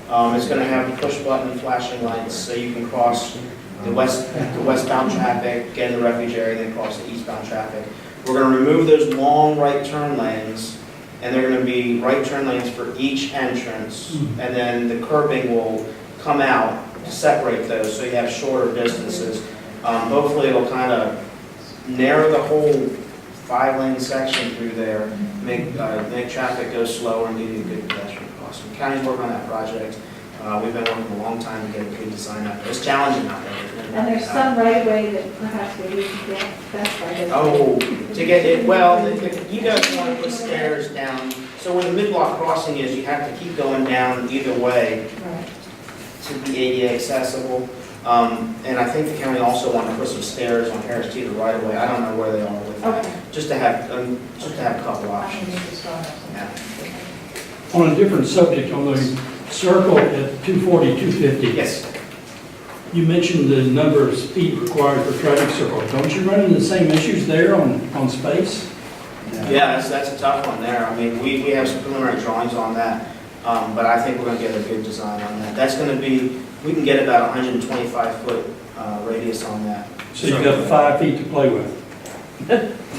It's gonna have push button flashing lights, so you can cross the westbound traffic, get in the refuge area, then cross the eastbound traffic. We're gonna remove those long right turn lanes, and they're gonna be right turn lanes for each entrance, and then the curbing will come out to separate those, so you have shorter distances. Hopefully it'll kind of narrow the whole 5-lane section through there, make traffic go slower and give you a good pedestrian crossing. The county's working on that project. We've been working a long time to get a good design out there. It's challenging out there. And there's some right away that perhaps we can get, that's right. Oh, to get it, well, you guys want to put stairs down. So where the mid-block crossing is, you have to keep going down either way Right. to be ADA accessible. And I think the county also wanted to put some stairs on Harris Teeter right away. I don't know where they are with that. Okay. Just to have a couple options. Yeah. On a different subject, on the circle at 240, 250. Yes. You mentioned the number of feet required for traffic circle. Don't you run into the same issues there on space? Yeah, that's a tough one there. I mean, we have some preliminary drawings on that, but I think we're going to get a good design on that. That's going to be, we can get about 125-foot radius on that. So you've got 5 feet to play with.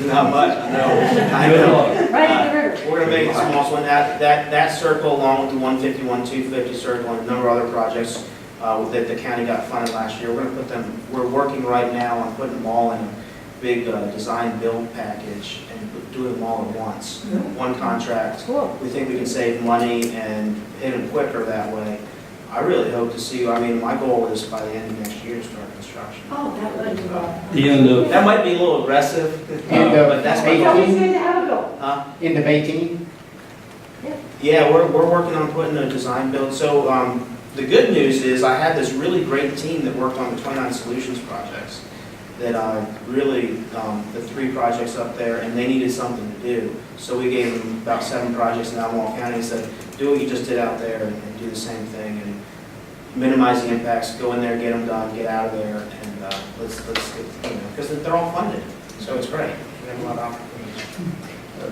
Not much, I Good know. luck. Right in the river. We're going to make it small, so that circle along with the 151, 250 circle and a number of other projects that the county got funded last year, we're going to put them, we're working right now on putting them all in a big design build package and doing them all at once. One contract. Cool. We think we can save money and hit them quicker that way. I really hope to see, I mean, my goal is by the end of next year to start construction. Oh, that would be well. The end of, That might be a little aggressive, but that's my It's goal. always good to have a goal. Huh? End of 18? Yeah, we're working on putting a design build. So the good news is I had this really great team that worked on the 29 Solutions projects that really, the 3 projects up there, and they needed something to do. So we gave them about 7 projects in Albemarle County and said, do what you just did out there and do the same thing and minimize the impacts, go in there, get them done, get out of there, and let's because they're all funded. So it's great. We have a lot of opportunities.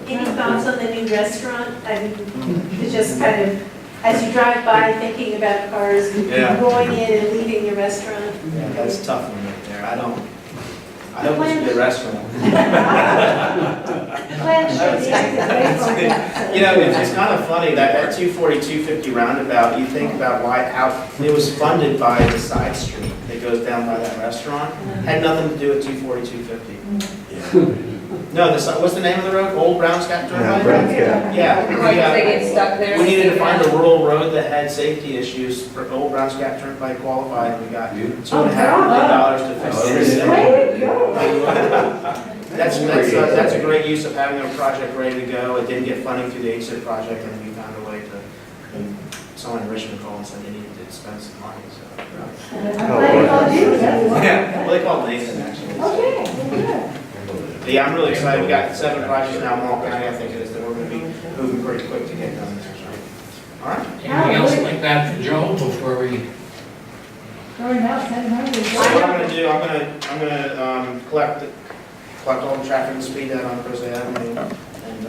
Any thoughts on the new restaurant? I mean, it's just kind of, as you drive by, thinking about cars Yeah. going in and leaving your restaurant. Yeah, that's a tough one right there. I hope this will be a restaurant. You know, it's kind of funny that at 240, 250 roundabout, you think about how it was funded by the side street that goes down by that restaurant. Had nothing to do with 240, 250. No, what's the name of the road? Old Brown's Gap Turnpike? Brown's Gap. Yeah. They get stuck there. We needed to find a rural road that had safety issues for Old Brown's Gap Turnpike qualified, and we got $2.5 million to fix it. Way to go. That's a great use of having a project ready to go. It didn't get funding through the HSIP project, and we found a way to, and someone in Richmond called and said they needed to spend some money, so. I'm glad you called you. That's Yeah, well, they called Nathan, actually. okay, good. But yeah, I'm really excited. We got 7 projects now in Albemarle County, I think it is, that we're going to be before we, Going out, 700. So what I'm gonna do, I'm gonna collect all the traffic and speed data on Crozet Avenue, and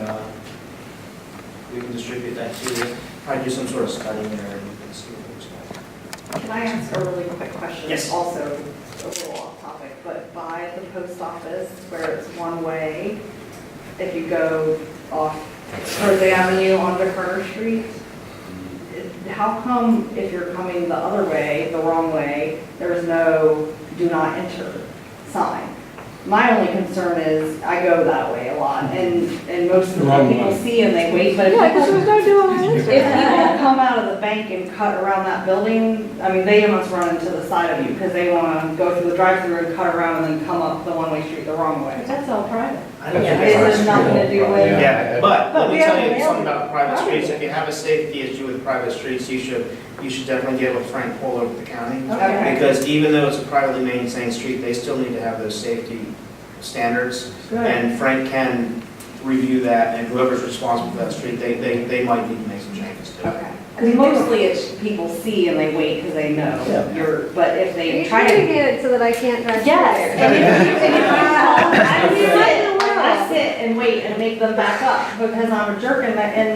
we can distribute that to you. Probably do some sort of study there, and you can see what it looks like. Can I ask a really quick question? Yes. Also, a little off topic, but by the post office where it's one way, if you go off Crozet Avenue onto Carter Street, how come if you're coming the other way, the wrong way, there's no do not enter sign? My only concern is I go that way a lot, and most of the time people see and they wait, but if people come out of the bank and cut around that building, I mean, they must run into the side of you because they want to go through the drive-through and cut around and then come up the one-way street the wrong way. That's all private. I don't Yeah, think it it's has nothing to do with. Yeah, but let me we have tell you a something mail- about private streets. private. If you have a safety issue with private streets, you should definitely get with Frank Polo with the county. Okay. Because even though it's a privately maintained street, they still need to have those safety standards. Good. And Frank can review that, and whoever's responsible for that street, they might need to make some changes to it. Okay. Because mostly it's people see and they wait because they know you're, but if Are they you try trying to to. get it so that I can't drive through Yes. there? I sit and wait and make them back up because I'm a jerk and my pet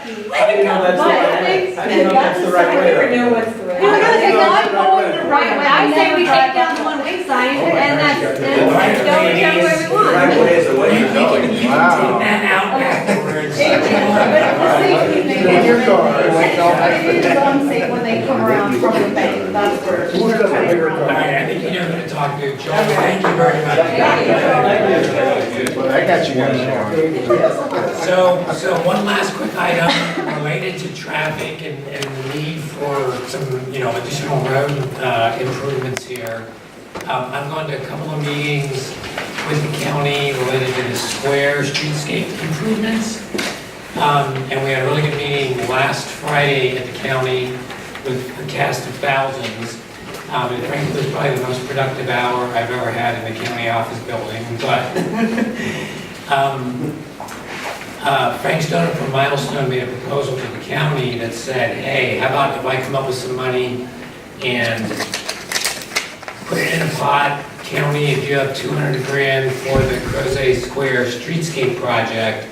peeve. I didn't know that's the right way. I didn't know that's the right way. I never know what's the right. Well, no, Yeah. I'm going the right way. I say we take down the one-way sign and that's, and go whichever way we want. Right way is the way you're going. take that out afterwards. But it's a safety thing. In your car, and wait all back. It is unsafe when they come around from the bank, that's where it's. All right, I think you know who to talk to. Joel, thank you very much. Well, I got you guys. So one last quick item related to traffic and the need for some, additional road improvements here. I've gone to a couple of meetings with the county related to the square streetscape improvements. And we had a really good meeting last Friday at the county with a cast of thousands. And frankly, it was probably the most productive hour I've ever had in the county office building. But Frank Stoner from Milestone made a proposal to the county that said, hey, how about if I come up with some money and put it in a pot, county, if you have 200 grand for the Crozet Square streetscape project,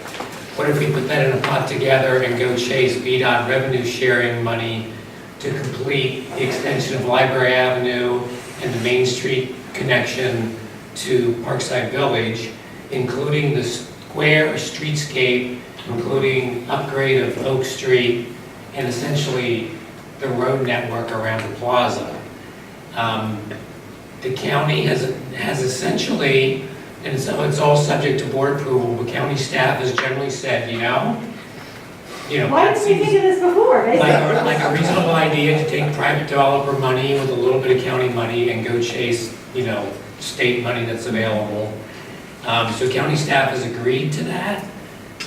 what if we put that in a pot together and go chase VDOT revenue sharing money to complete the extension of Library Avenue and the Main Street connection to Parkside Village, including the square streetscape, including upgrade of Oak Street, and essentially the road network around the plaza. The county has essentially, and so it's all subject to board approval, but county staff has generally said, Why didn't we think of this before? like a reasonable idea to take private developer money with a little bit of county money and go chase, state money that's available. So county staff has agreed to that.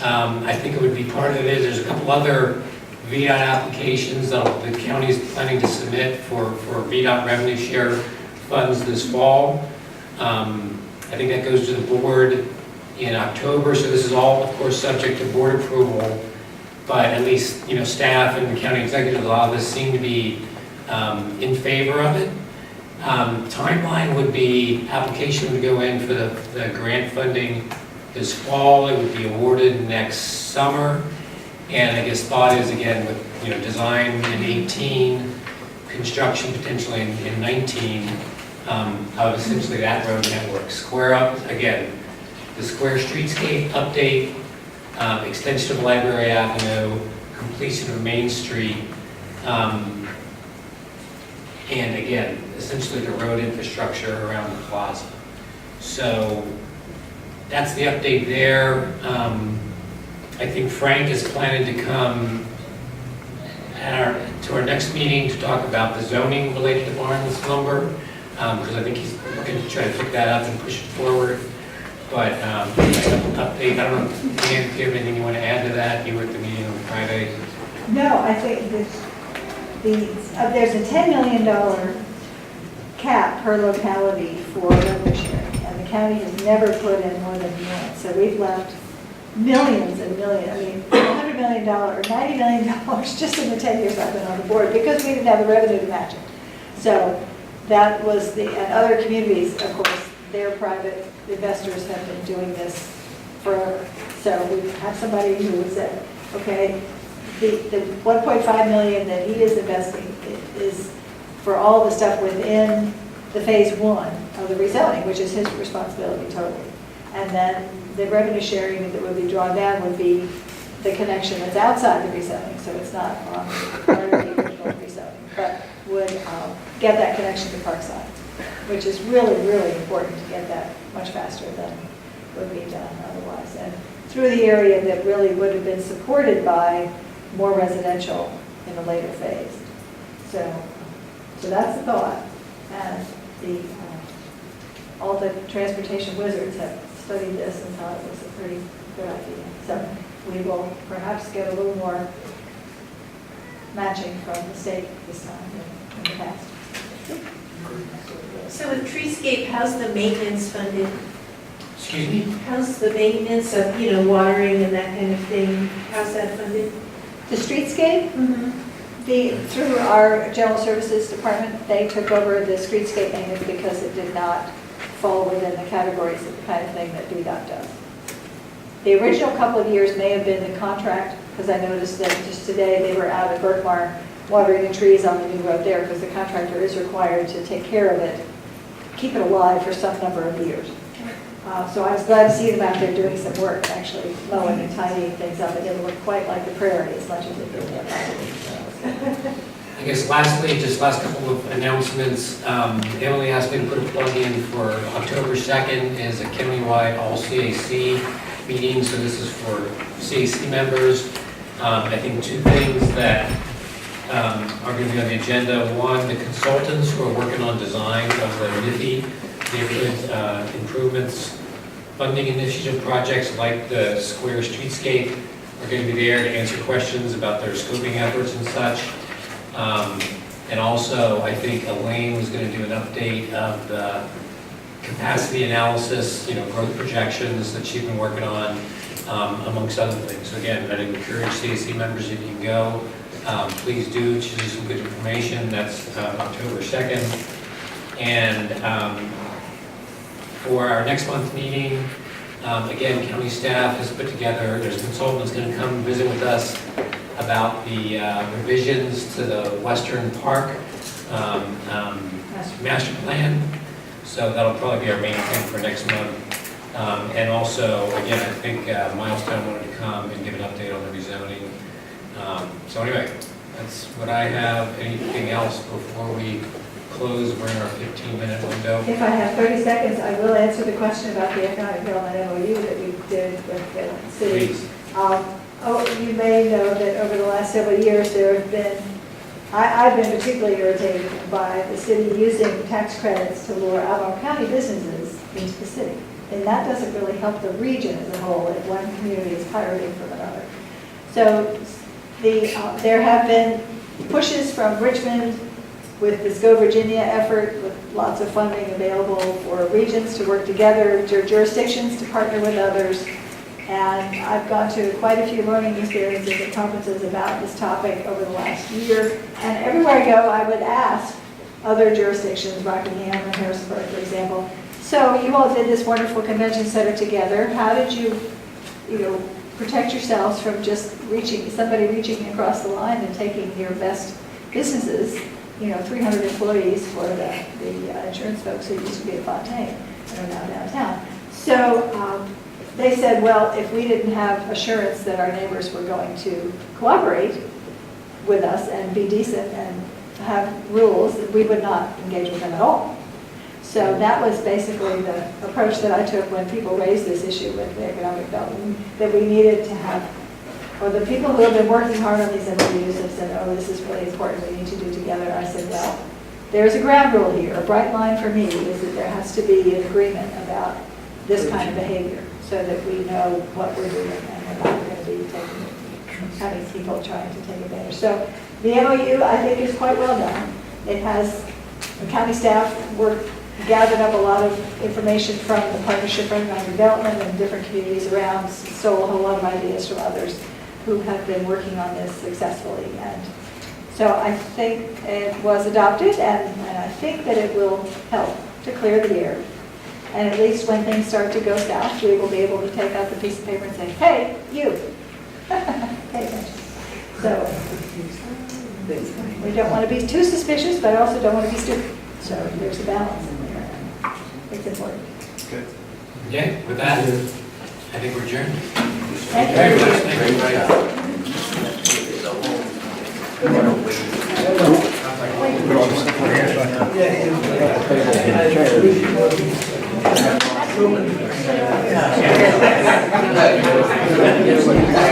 I think it would be part of it. There's a couple other VDOT applications that the county is planning to submit for VDOT revenue share funds this fall. I think that goes to the board in October, so this is all, of course, subject to board approval. But at least, staff and the county executive office seem to be in favor of it. Timeline would be, application would go in for the grant funding this fall. It would be awarded next summer. And I guess thought is, again, with, design in 18, construction potentially in 19, of essentially that road network. Square up, again, the square streetscape update, extension of Library Avenue, completion of Main Street, and again, essentially the road infrastructure around the plaza. So that's the update there. I think Frank is planning to come to our next meeting to talk about the zoning related to Barnes lumber, because I think he's looking to try to pick that up and push it forward. But update, I don't know, Dan, if you have anything you want to add to that? You were at the meeting on Friday. No, I think there's a $10 million cap per locality for revenue sharing, and the county has never put in more than one. So we've left millions and millions, $100 million or $90 million just in the 10 years I've been on the board because we didn't have the revenue to match it. So that was and other communities, of course, their private investors have been doing this forever. So we have somebody who would say, okay, the 1.5 million that he is investing is for all the stuff within the phase one of the rezoning, which is his responsibility totally. And then the revenue sharing that would be drawn down would be the connection that's outside the rezoning, so it's not on part of the original rezoning, but would get that connection to Parkside, which is really, really important to get that much faster than would be done otherwise. And through the area that really would have been supported by more residential in a later phase. So that's the thought. And all the transportation wizards have studied this and thought it was a pretty good idea. So we will perhaps get a little more matching from the state this time than in the past. So with Treescape, how's the maintenance funded? Excuse me? How's the maintenance of, watering and that kind of thing? How's that funded? The streetscape? Through our general services department, they took over the streetscape maintenance because it did not fall within the categories of the kind of thing that VDOT does. The original couple of years may have been the contract, because I noticed that just today they were out at Berkmar watering the trees on the new road there, because the contractor is required to take care of it, keep it alive for some number of years. So I was glad to see them out there doing some work, actually mowing and tidying things up. It didn't look quite like the prairie as much as it did the other. I guess lastly, just last couple of announcements. Emily asked me to put a plug in for October 2nd is a countywide all CAC meeting. So this is for CAC members. I think two things that are going to be on the agenda. One, the consultants who are working on design of the NIFI, neighborhood improvements funding initiative projects like the Square Streetscape are going to be there to answer questions about their scoping efforts and such. And also, I think Elaine was going to do an update of the capacity analysis, growth projections that she's been working on, amongst other things. So again, I'd encourage CAC members, if you can go, please do. She's some good information. That's October 2nd. And for our next month meeting, again, county staff has put together, there's a consultant that's going to come visit with us about the revisions to the Western Park master plan. So that'll probably be our main thing for next month. And also, again, I think Milestone wanted to come and give an update on the rezoning. So anyway, that's what I have. Anything else before we close? We're in our 15-minute window. If I have 30 seconds, I will answer the question about the economic development MOU that we did with the city. Please. You may know that over the last several years, there have been, I've been particularly irritated by the city using tax credits to lure Albemarle County businesses into the city. And that doesn't really help the region as a whole if one community is pirating from another. So there have been pushes from Richmond with this Go Virginia effort, with lots of funding available for regions to work together, jurisdictions to partner with others. And I've gone to quite a few learning experiences and conferences about this topic over the last year. And everywhere I go, I would ask other jurisdictions, Rockingham and Harrisburg, for example, so you all did this wonderful convention center together. How did you protect yourselves from just somebody reaching across the line and taking your best businesses, 300 employees for the insurance folks who used to be at Fontaine and are now downtown. So they said, well, if we didn't have assurance that our neighbors were going to cooperate with us and be decent and have rules, we would not engage with them at all. So that was basically the approach that I took when people raised this issue with the economic development, that we needed to have, or the people who have been working hard on these MOUs have said, oh, this is really important, we need to do together. I said, well, there's a ground rule here. A bright line for me is that there has to be an agreement about this kind of behavior so that we know what we're doing and we're not going to be having people trying to take advantage. So the MOU, I think, is quite well done. It has the county staff gathered up a lot of information from the Partnership for Economic Development and different communities around, stole a whole lot of ideas from others. who have been working on this successfully. And so I think it was adopted, and I think that it will help to clear the air. And at least when things start to go south, we will be able to take out the piece of paper and say, hey, you. Pay attention. So we don't want to be too suspicious, but I also don't want to be stupid. So there's a balance in there. It's important. Okay, with that, I think we're adjourned. Thank you. Very much. Thank you, everybody.